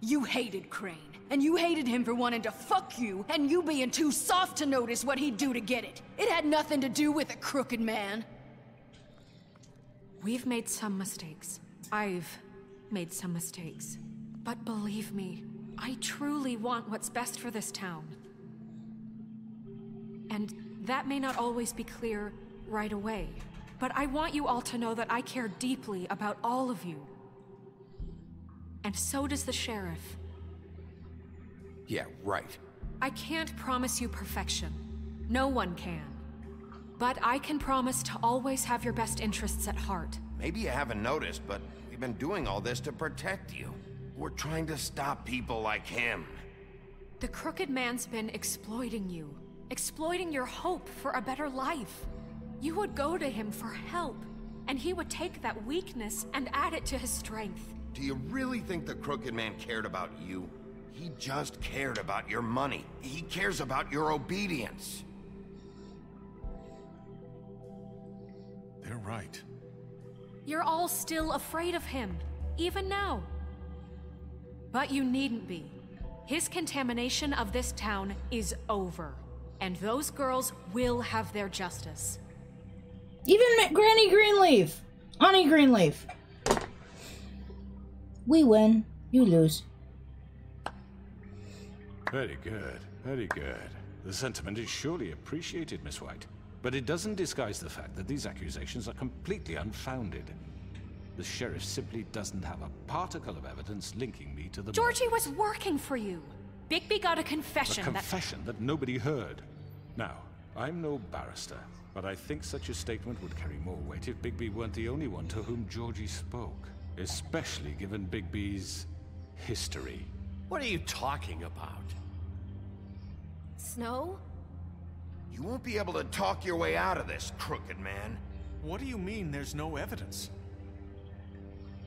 You hated Crane, and you hated him for wanting to fuck you, and you being too soft to notice what he'd do to get it. It had nothing to do with the Crooked Man. We've made some mistakes. I've made some mistakes. But believe me, I truly want what's best for this town. And that may not always be clear right away, but I want you all to know that I care deeply about all of you. And so does the sheriff. Yeah, right. I can't promise you perfection. No one can. But I can promise to always have your best interests at heart. Maybe you haven't noticed, but we've been doing all this to protect you. We're trying to stop people like him. The Crooked Man's been exploiting you. Exploiting your hope for a better life. You would go to him for help, and he would take that weakness and add it to his strength. Do you really think the Crooked Man cared about you? He just cared about your money. He cares about your obedience. They're right. You're all still afraid of him, even now. But you needn't be. His contamination of this town is over. And those girls will have their justice. Even Granny Greenleaf! Auntie Greenleaf! We win, you lose. Very good, very good. The sentiment is surely appreciated, Miss White. But it doesn't disguise the fact that these accusations are completely unfounded. The sheriff simply doesn't have a particle of evidence linking me to the Georgie was working for you. Bigby got a confession. A confession that nobody heard. Now, I'm no barrister, but I think such a statement would carry more weight if Bigby weren't the only one to whom Georgie spoke. Especially given Bigby's history. What are you talking about? Snow? You won't be able to talk your way out of this, Crooked Man. What do you mean there's no evidence?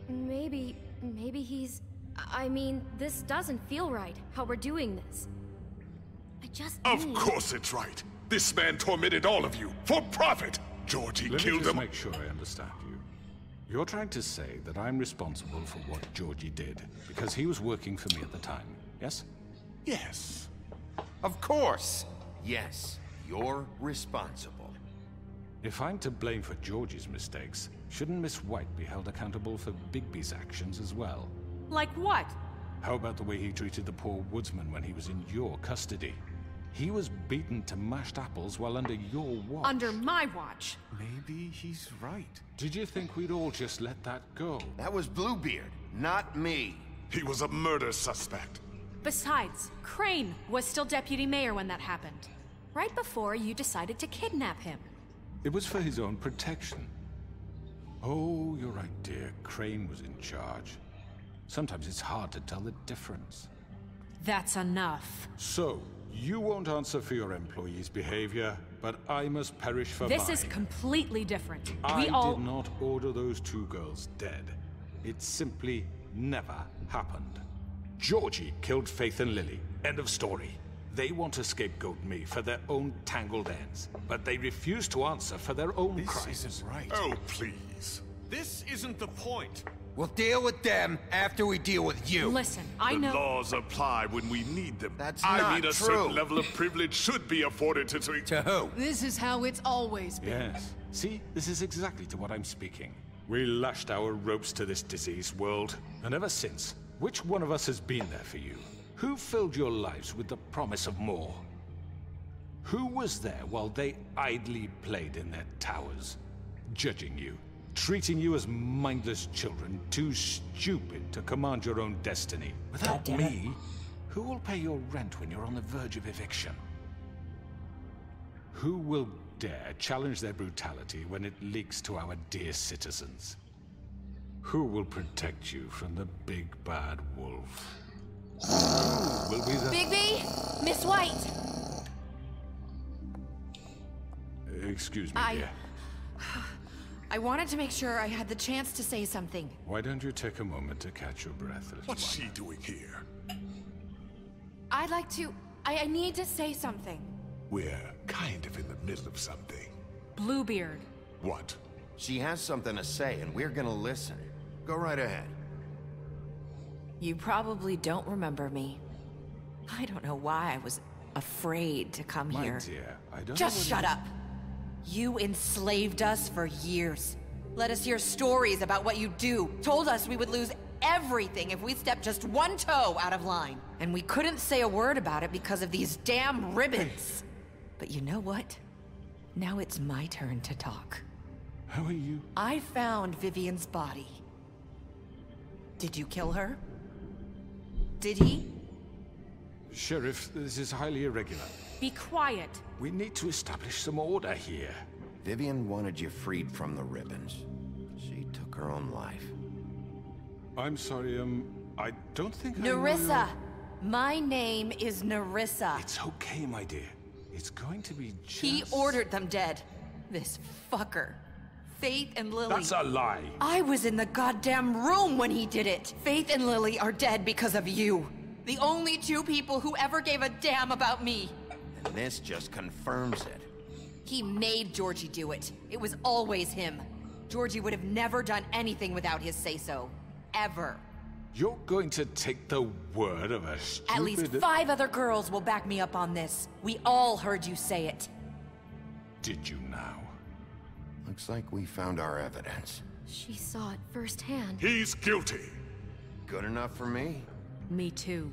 Maybe he's... I mean, this doesn't feel right, how we're doing this. I just Of course it's right. This man tormented all of you, for profit. Georgie killed him. Let me just make sure I understand you. You're trying to say that I'm responsible for what Georgie did, because he was working for me at the time, yes? Yes. Of course, yes. You're responsible. If I'm to blame for Georgie's mistakes, shouldn't Miss White be held accountable for Bigby's actions as well? Like what? How about the way he treated the poor woodsman when he was in your custody? He was beaten to mashed apples while under your watch. Under my watch. Maybe he's right. Did you think we'd all just let that go? That was Bluebeard, not me. He was a murder suspect. Besides, Crane was still deputy mayor when that happened. Right before you decided to kidnap him. It was for his own protection. Oh, you're right, dear. Crane was in charge. Sometimes it's hard to tell the difference. That's enough. So, you won't answer for your employees' behavior, but I must perish for This mine. is completely different. I did not order those two girls dead. It simply never happened. Georgie killed Faith and Lily. End of story. They want to scapegoat me for their own tangled ends, but they refuse to answer for their own crimes. This isn't right. Oh, please. This isn't the point. We'll deal with them after we deal with you. Listen, I know. The laws apply when we need them. That's I not mean, a true. certain level of privilege should be afforded to... To who? This is how it's always been. Yes. See, this is exactly to what I'm speaking. We lashed our ropes to this diseased world, and ever since, which one of us has been there for you? Who filled your lives with the promise of more? Who was there while they idly played in their towers, judging you, treating you as mindless children, too stupid to command your own destiny? Without me, who will pay your rent when you're on the verge of eviction? Who will dare challenge their brutality when it leaks to our dear citizens? Who will protect you from the big bad wolf? Will be the... Bigby! Miss White! Excuse me, dear. I wanted to make sure I had the chance to say something. Why don't you take a moment to catch your breath, little What's one? she doing here? I'd like to... I need to say something. We're kind of in the middle of something. Bluebeard. What? She has something to say, and we're gonna listen. Go right ahead. You probably don't remember me. I don't know why I was afraid to come My here. dear, I don't Just know what shut up! You enslaved us for years. Let us hear stories about what you do. Told us we would lose everything if we stepped just one toe out of line. And we couldn't say a word about it because of these damn ribbons. But you know what? Now it's my turn to talk. How are you? I found Vivian's body. Did you kill her? Did he? Sheriff, this is highly irregular. Be quiet. We need to establish some order here. Vivian wanted you freed from the ribbons. She took her own life. I'm sorry, I don't think Nerissa! My name is Nerissa. It's okay, my dear. It's going to be just... He ordered them dead. This fucker. Faith and Lily. That's a lie. I was in the goddamn room when he did it. Faith and Lily are dead because of you. The only two people who ever gave a damn about me. And this just confirms it. He made Georgie do it. It was always him. Georgie would have never done anything without his say-so. Ever. You're going to take the word of a stupid... At least 5 other girls will back me up on this. We all heard you say it. Did you now? Looks like we found our evidence. She saw it firsthand. He's guilty. Good enough for me. Me too.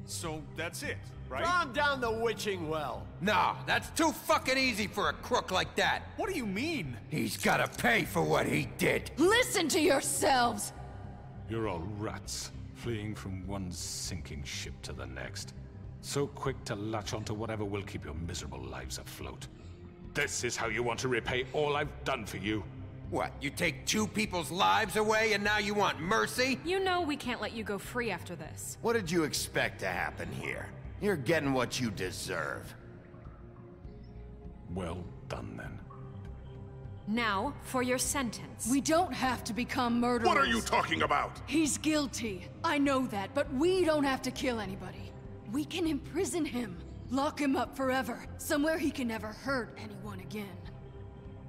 So that's it, right? Calm down the witching well. No, that's too fucking easy for a crook like that. What do you mean? He's gotta pay for what he did. Listen to yourselves! You're all rats, fleeing from one sinking ship to the next. So quick to latch onto whatever will keep your miserable lives afloat. This is how you want to repay all I've done for you? What, you take 2 people's lives away and now you want mercy? You know we can't let you go free after this. What did you expect to happen here? You're getting what you deserve. Well done, then. Now, for your sentence. We don't have to become murderers. What are you talking about? He's guilty. I know that, but we don't have to kill anybody. We can imprison him. Lock him up forever. Somewhere he can never hurt anyone again.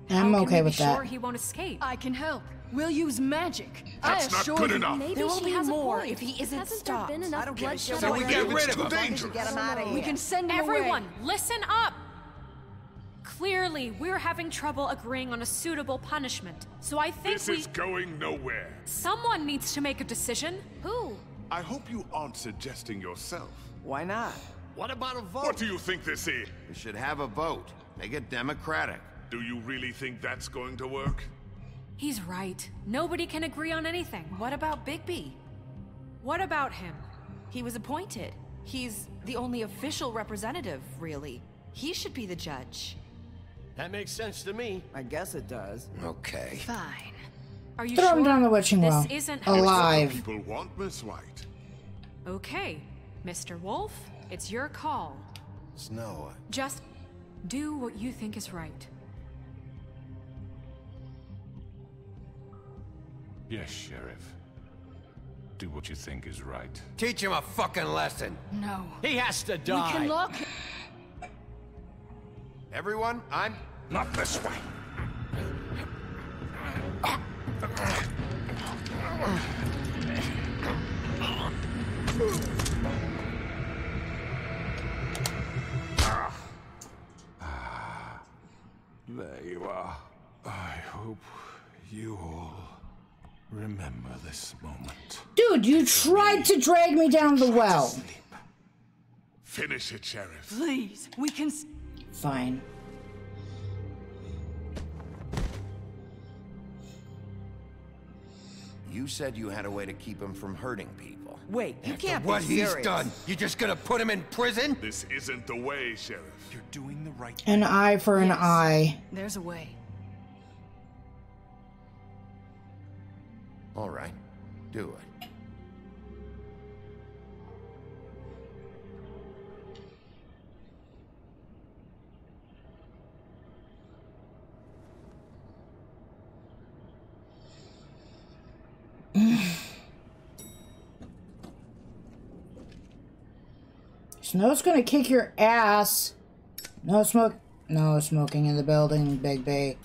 I'm okay with that. Sure he won't escape. I can help. We'll use magic. That's not good enough. Maybe There will she be has more a point. if he isn't Hasn't stopped. there been enough bloodshed So we already? get rid It's of too him. dangerous. Get him out of here. We can send him Everyone, away. listen up! Clearly, we're having trouble agreeing on a suitable punishment. So I think This is going nowhere. Someone needs to make a decision. Who? I hope you aren't suggesting yourself. Why not? What about a vote? What do you think this is? We should have a vote. Make it democratic. Do you really think that's going to work? He's right. Nobody can agree on anything. What about Bigby? What about him? He was appointed. He's the only official representative, really. He should be the judge. That makes sense to me. I guess it does. Okay. Fine. Are you Throw sure? him down the witching well. This isn't alive. People want Miss White. Okay, Mr. Wolf, it's your call. Snow. Just do what you think is right. Yes, Sheriff. Do what you think is right. Teach him a fucking lesson. No. He has to die. We can lock. Everyone, I'm... Not this way. There you are. I hope you all remember this moment. Dude, you tried to drag me down the well. Finish it, Sheriff. Please, we can. Fine. You said you had a way to keep him from hurting people. Wait, you After can't what be he's serious. done, you just gonna put him in prison? This isn't the way, Sheriff. You're doing the right An eye for an eye. There's a way. All right, do it. Snow's gonna kick your ass. No smoke. No smoking in the building, Big B.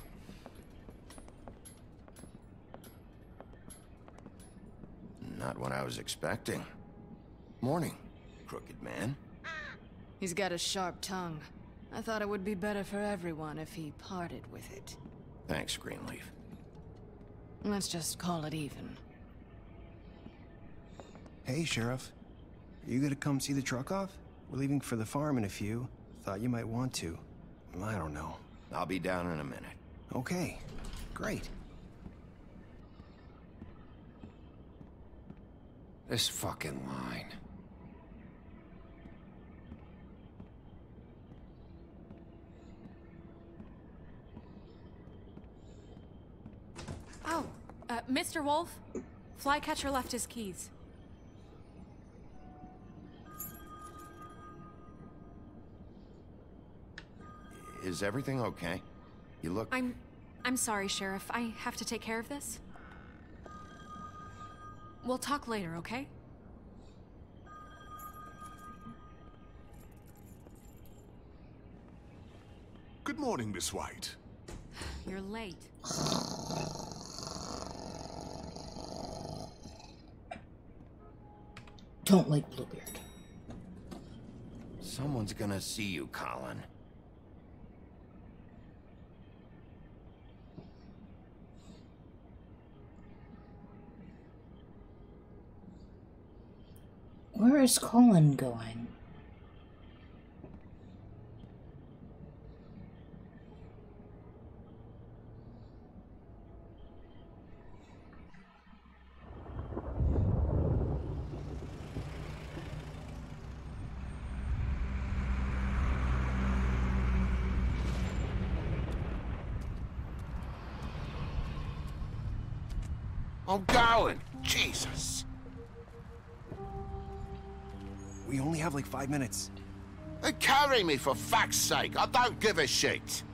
Not what I was expecting. Morning, crooked man. He's got a sharp tongue. I thought it would be better for everyone if he parted with it. Thanks, Greenleaf. Let's just call it even. Hey, Sheriff. Are you gonna come see the truck off? We're leaving for the farm in a few. Thought you might want to. I don't know. I'll be down in a minute. Okay. Great. This fucking line. Oh, Mr. Wolf, Flycatcher left his keys. Is everything okay? You look... I'm sorry, Sheriff. I have to take care of this. We'll talk later, okay? Good morning, Miss White. You're late. Don't like Bluebeard. Someone's gonna see you, Colin. Where is Colin going? I'm going. Jesus. We only have like 5 minutes. They carry me for fuck's sake. I don't give a shit.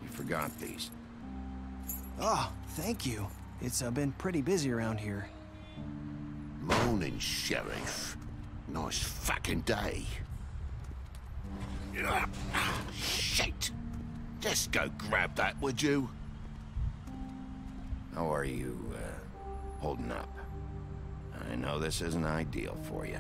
You forgot these. Oh, thank you. It's been pretty busy around here. Morning, Sheriff. Nice fucking day. Shit. Just go grab that, would you? How are you, holding up? I know this isn't ideal for you.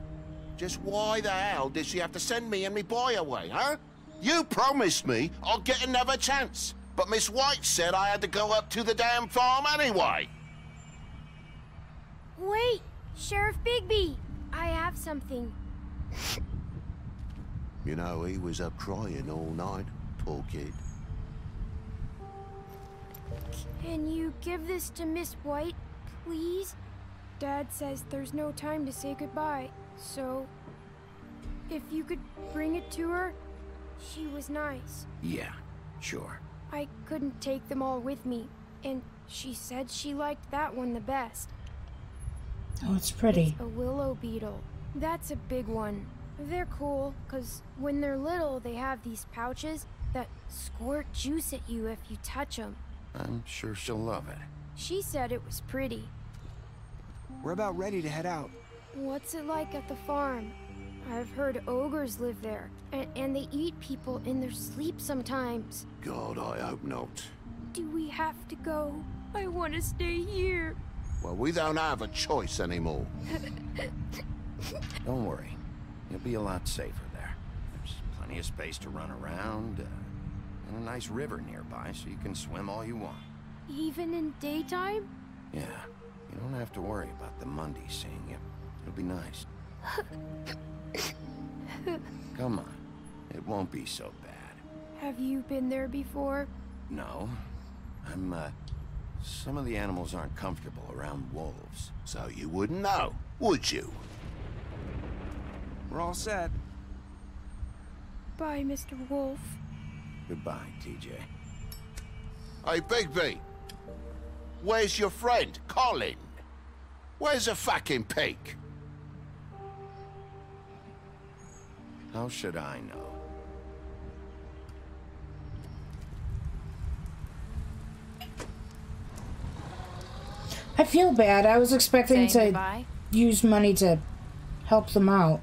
Just why the hell did she have to send me and me boy away, huh? You promised me I'd get another chance, but Miss White said I had to go up to the damn farm anyway. Wait, Sheriff Bigby, I have something. You know, he was up crying all night, poor kid. Can you give this to Miss White, please? Dad says there's no time to say goodbye, so if you could bring it to her, she was nice. Yeah, sure. I couldn't take them all with me, and she said she liked that one the best. Oh, it's pretty. It's a willow beetle. That's a big one. They're cool, because when they're little, they have these pouches that squirt juice at you if you touch them. I'm sure she'll love it. She said it was pretty. We're about ready to head out. What's it like at the farm? I've heard ogres live there, and they eat people in their sleep sometimes. God, I hope not. Do we have to go? I want to stay here. Well, we don't have a choice anymore. Don't worry. You'll be a lot safer there. There's plenty of space to run around, and a nice river nearby so you can swim all you want. Even in daytime? Yeah, you don't have to worry about the Mundies seeing you. It'll be nice. Come on. It won't be so bad. Have you been there before? No. Some of the animals aren't comfortable around wolves. So you wouldn't know, would you? We're all set. Bye, Mr. Wolf. Goodbye, TJ. Hey, Bigby. Where's your friend, Colin? Where's the fucking pig? How should I know? I feel bad. I was expecting to use money to help them out.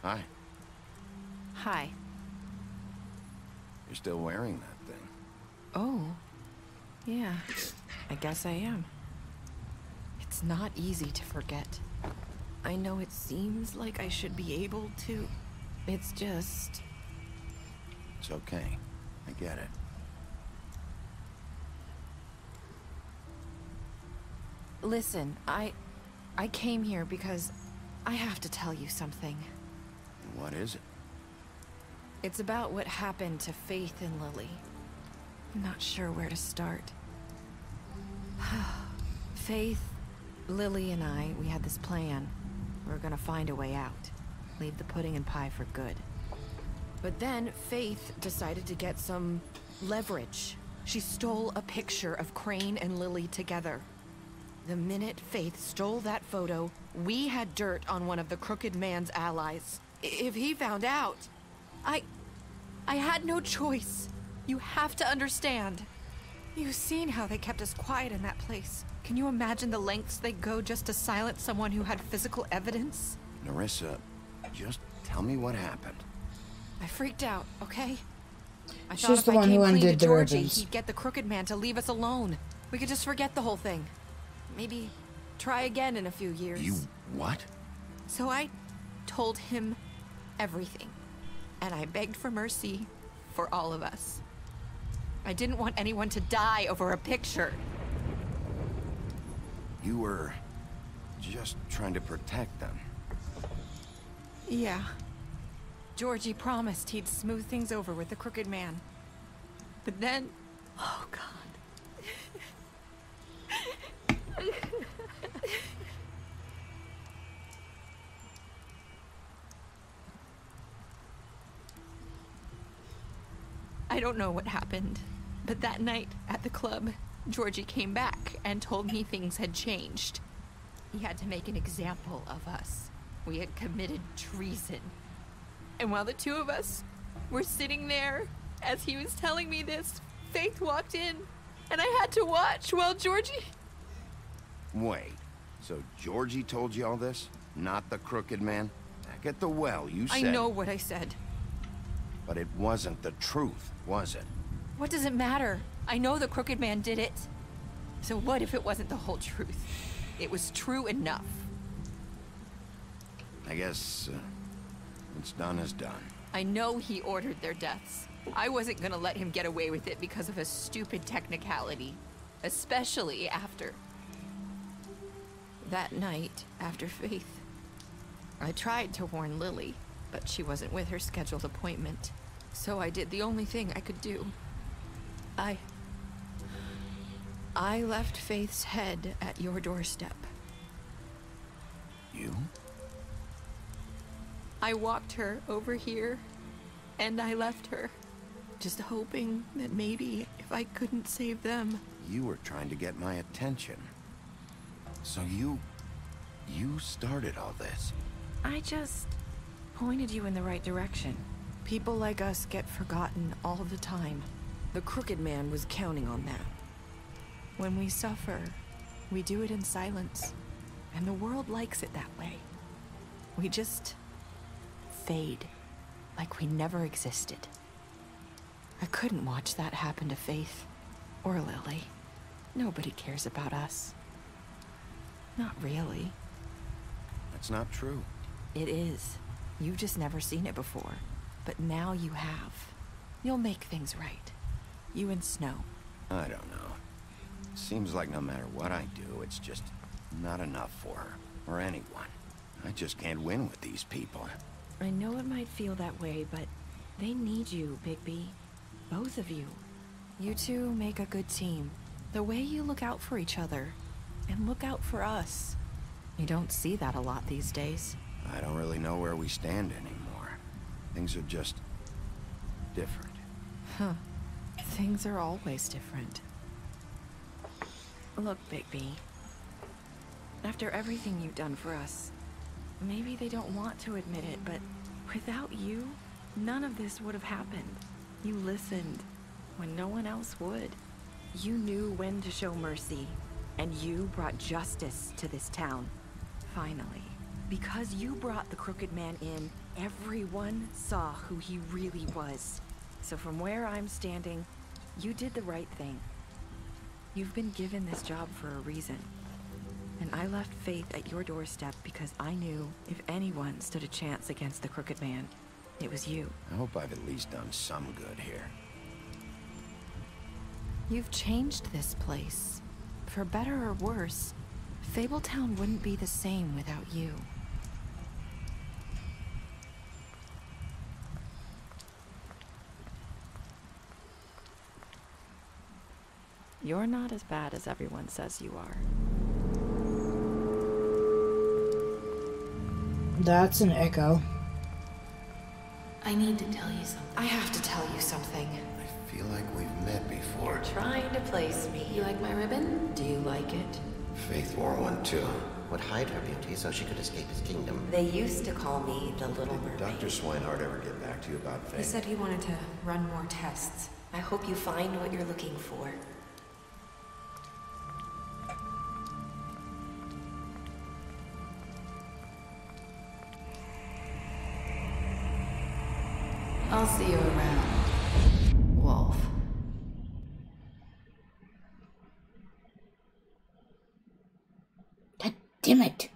Hi. Hi. You're still wearing that thing. Oh. Yeah. I guess I am. It's not easy to forget. I know it seems like I should be able to. It's just... It's okay. I get it. Listen, I came here because I have to tell you something. What is it? It's about what happened to Faith and Lily. I'm not sure where to start. Faith, Lily, and I, we had this plan. We were gonna find a way out. Leave the pudding and pie for good. But then Faith decided to get some leverage. She stole a picture of Crane and Lily together. The minute Faith stole that photo, we had dirt on one of the Crooked Man's allies. If he found out, I had no choice. You have to understand. You've seen how they kept us quiet in that place. Can you imagine the lengths they go just to silence someone who had physical evidence? Nerissa, just tell me what happened. I freaked out, okay? I She's thought if the I one came who clean undid to the Georgie, ribbons. he'd get the Crooked Man to leave us alone. We could just forget the whole thing. Maybe try again in a few years. You what? So I told him everything. And I begged for mercy for all of us. I didn't want anyone to die over a picture. You were just trying to protect them. Yeah. Georgie promised he'd smooth things over with the Crooked Man. But then... Oh, God. I don't know what happened, but that night at the club, Georgie came back and told me things had changed. He had to make an example of us. We had committed treason. And while the two of us were sitting there, as he was telling me this, Faith walked in, and I had to watch while Georgie... Wait, so Georgie told you all this? Not the Crooked Man? Back at the well, you said... I know what I said. But it wasn't the truth, was it? What does it matter? I know the Crooked Man did it. So what if it wasn't the whole truth? It was true enough. I guess, what's done is done. I know he ordered their deaths. I wasn't gonna let him get away with it because of a stupid technicality. Especially after... that night, after Faith. I tried to warn Lily, but she wasn't with her scheduled appointment. So I did the only thing I could do. I left Faith's head at your doorstep. You? I walked her over here, and I left her. Just hoping that maybe if I couldn't save them... You were trying to get my attention. So you started all this. I just pointed you in the right direction. People like us get forgotten all the time. The Crooked Man was counting on that. When we suffer, we do it in silence. And the world likes it that way. We just fade, like we never existed. I couldn't watch that happen to Faith, or Lily. Nobody cares about us. Not really. That's not true. It is. You've just never seen it before. But now you have. You'll make things right. You and Snow. I don't know. Seems like no matter what I do, it's just not enough for her, or anyone. I just can't win with these people. I know it might feel that way, but they need you, Bigby. Both of you. You two make a good team. The way you look out for each other, and look out for us. You don't see that a lot these days. I don't really know where we stand anymore. Things are just... different. Huh. Things are always different. Look, Bigby. After everything you've done for us, maybe they don't want to admit it, but without you, none of this would have happened. You listened when no one else would. You knew when to show mercy, and you brought justice to this town. Finally. Because you brought the Crooked Man in, everyone saw who he really was. So from where I'm standing, you did the right thing. You've been given this job for a reason. And I left Faith at your doorstep because I knew if anyone stood a chance against the Crooked Man, it was you. I hope I've at least done some good here. You've changed this place. For better or worse, Fabletown wouldn't be the same without you. You're not as bad as everyone says you are. That's an echo. I need to tell you something. I have to tell you something. I feel like we've met before. Trying to place me. You like my ribbon? Do you like it? Faith wore one too. Would hide her beauty so she could escape his kingdom. They used to call me the Little Mermaid. Did Dr. Swinehart ever get back to you about Faith? He said he wanted to run more tests. I hope you find what you're looking for. I'll see you around, Wolf. God damn it.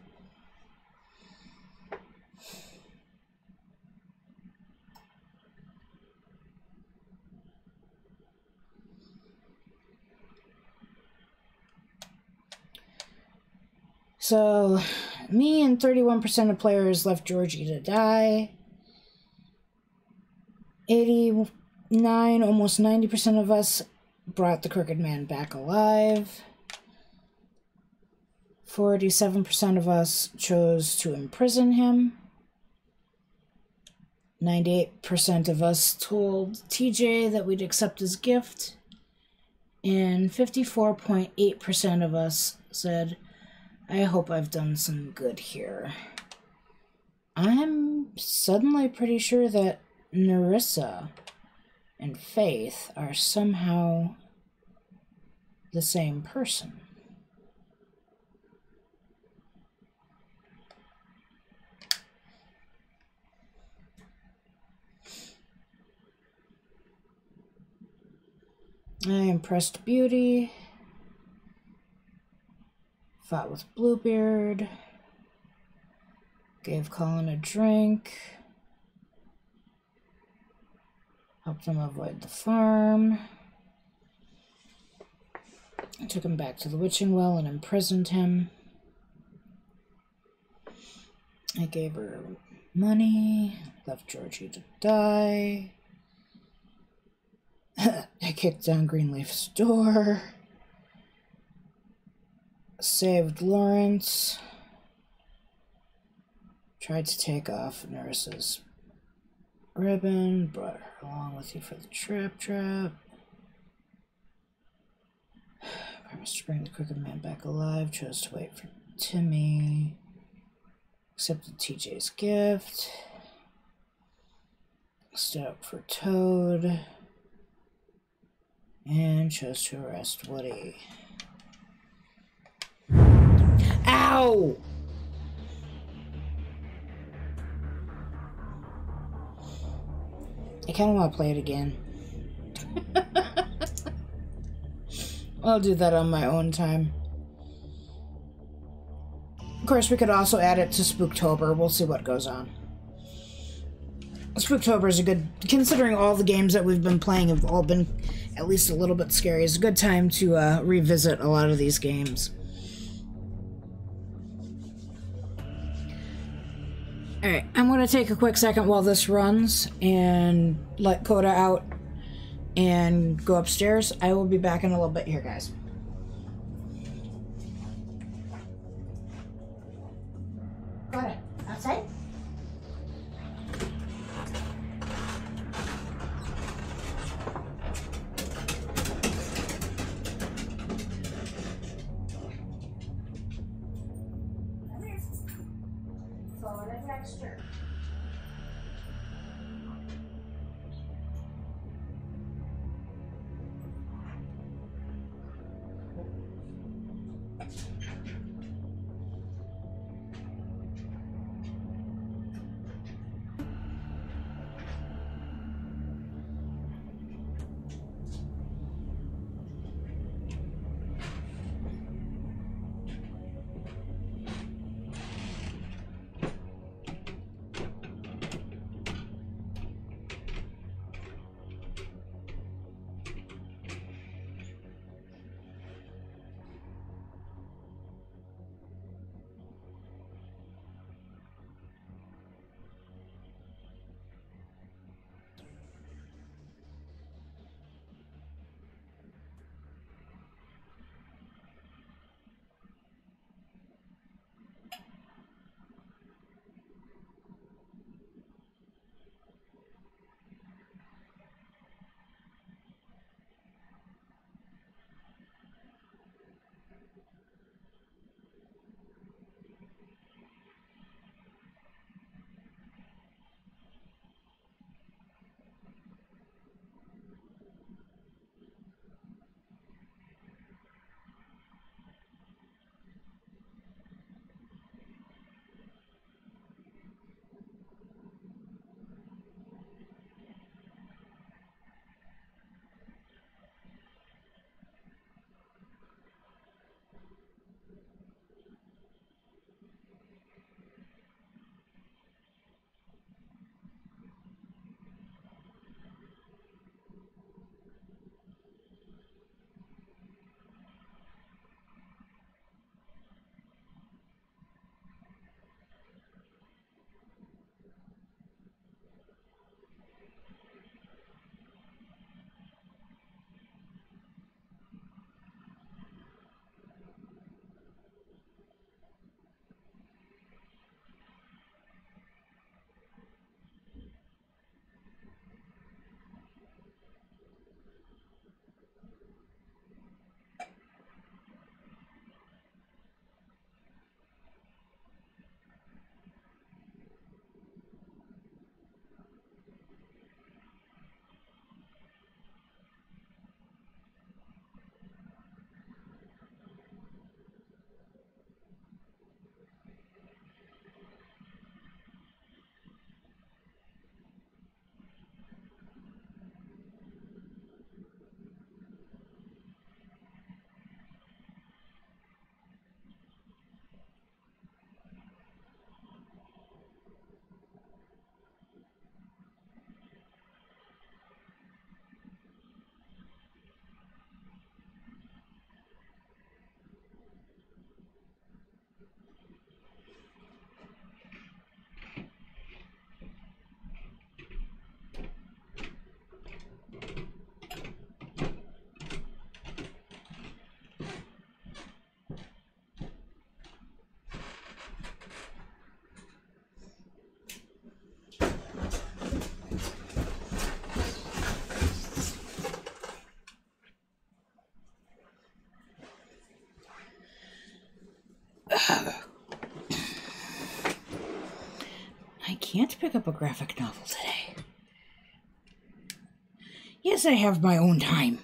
So, me and 31% of players left Georgie to die. 89, almost 90% of us brought the Crooked Man back alive. 47% of us chose to imprison him. 98% of us told TJ that we'd accept his gift. And 54.8% of us said, I hope I've done some good here. I'm suddenly pretty sure that Nerissa and Faith are somehow the same person. I impressed Beauty. Fought with Bluebeard. Gave Colin a drink. Helped him avoid the farm. I took him back to the witching well and imprisoned him. I gave her money. Left Georgie to die. I kicked down Greenleaf's door. Saved Lawrence. Tried to take off Nurse's ribbon. Brought her along with you for the trip. Promised to bring the crooked man back alive. Chose to wait for Timmy. Accepted TJ's gift. Stood up for Toad. And chose to arrest Woody. Ow! I kind of want to play it again. I'll do that on my own time. Of course, we could also add it to Spooktober. We'll see what goes on. Spooktober is a good, considering all the games that we've been playing have all been at least a little bit scary. It's a good time to revisit a lot of these games. Alright, I'm going to take a quick second while this runs and let Coda out and go upstairs. I will be back in a little bit here, guys. Coda, outside? Texture. can't pick up a graphic novel today. Yes, I have my own time.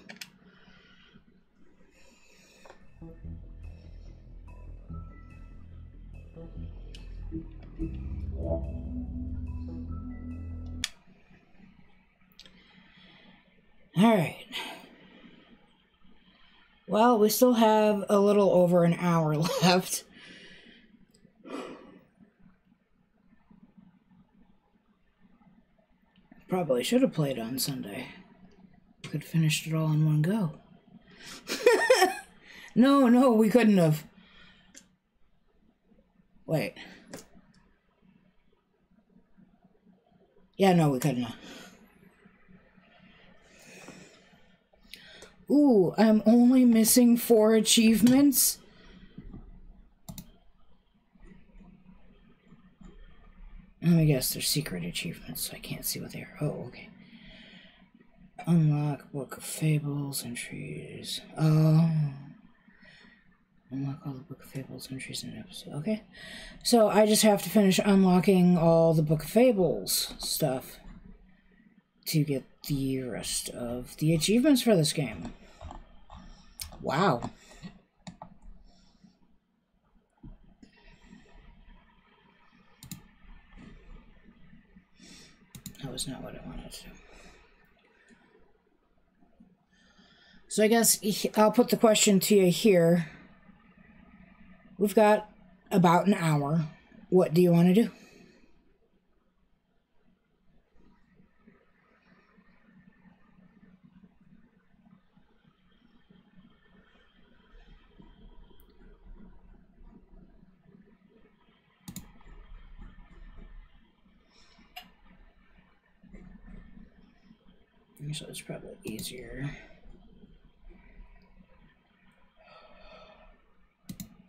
Alright. Well, we still have a little over an hour left. Probably should have played on Sunday. Could have finished it all in one go. No, we couldn't have. Wait. Yeah, no, we couldn't have. Ooh, I'm only missing 4 achievements. Let me guess, they're secret achievements, so I can't see what they are. Oh, okay. Unlock Book of Fables entries. Oh. Unlock all the Book of Fables entries in an episode. Okay. So I just have to finish unlocking all the Book of Fables stuff to get the rest of the achievements for this game. Wow. That was not what I wanted to do. So I guess I'll put the question to you here. We've got about an hour. What do you want to do? So it's probably easier.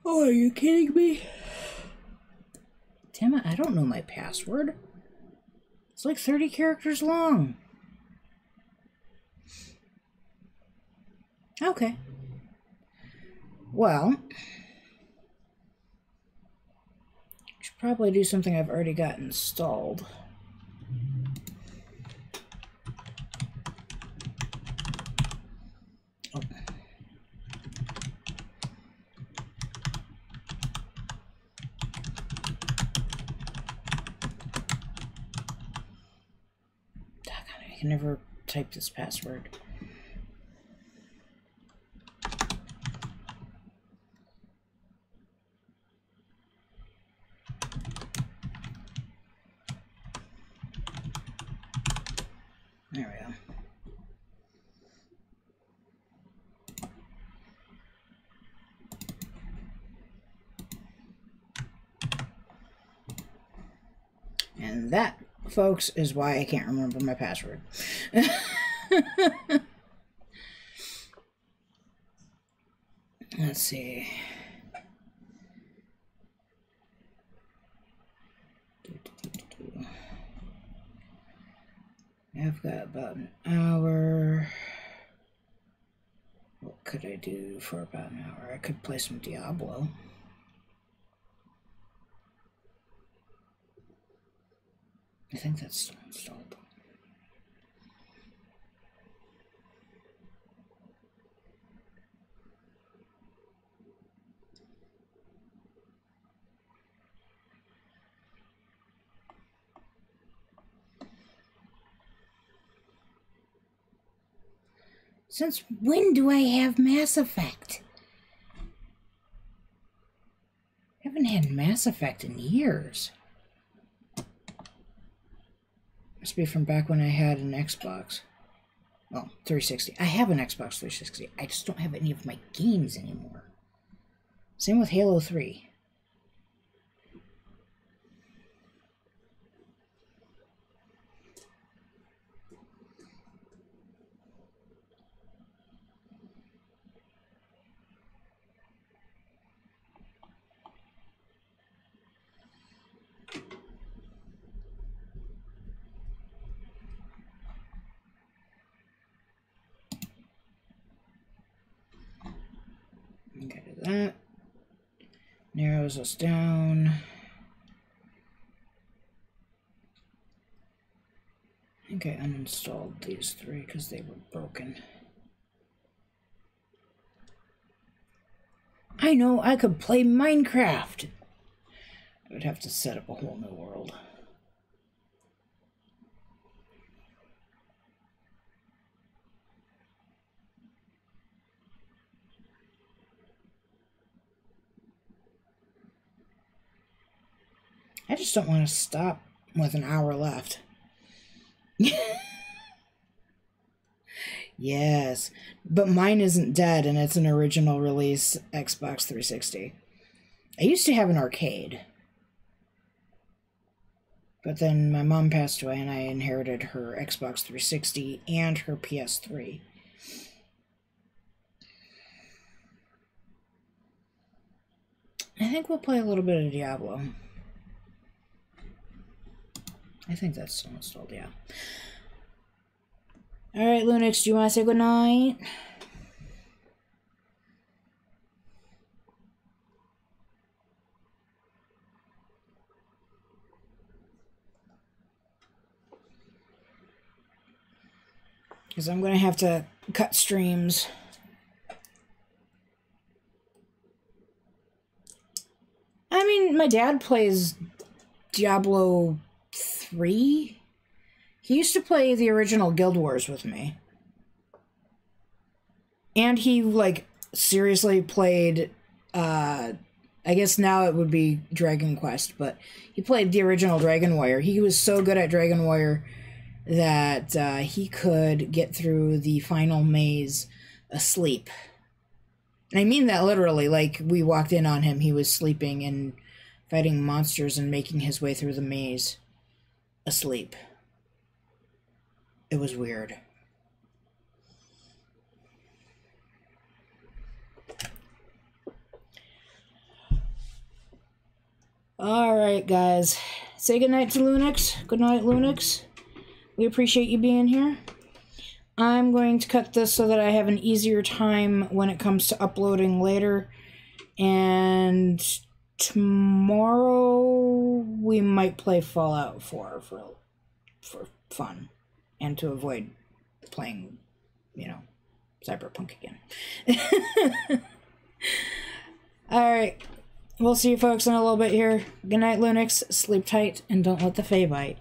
Oh, are you kidding me? Damn it, I don't know my password. It's like 30 characters long. Okay. Well, should probably do something I've already got installed. Oh. I can never type this password. There we go. And that, folks, is why I can't remember my password. Let's see. I've got about an hour. What could I do for about an hour? I could play some Diablo. I think that's still installed. Since when do I have Mass Effect? I haven't had Mass Effect in years. Must be from back when I had an Xbox. Well, 360. I have an Xbox 360. I just don't have any of my games anymore. Same with Halo 3. Okay, do that. Narrows us down think I uninstalled these 3 because they were broken. I know, I could play Minecraft! I would have to set up a whole new world. I just don't want to stop with an hour left. Yes, but mine isn't dead and it's an original release Xbox 360. I used to have an arcade. But then my mom passed away and I inherited her Xbox 360 and her PS3. I think we'll play a little bit of Diablo. I think that's still installed, yeah. Alright, Lunix, do you want to say goodnight? Because I'm going to have to cut streams. I mean, my dad plays Diablo 3. He used to play the original Guild Wars with me. And he, like, seriously played, I guess now it would be Dragon Quest, but he played the original Dragon Warrior. He was so good at Dragon Warrior that he could get through the final maze asleep. And I mean that literally, like, we walked in on him, he was sleeping and fighting monsters and making his way through the maze asleep. It was weird. Alright, guys. Say goodnight to Lunix. Good night, Lunix. We appreciate you being here. I'm going to cut this so that I have an easier time when it comes to uploading later. And tomorrow we might play Fallout 4 for fun. And to avoid playing, you know, Cyberpunk again. Alright. We'll see you folks in a little bit here. Good night, Lunix. Sleep tight and don't let the Fae bite.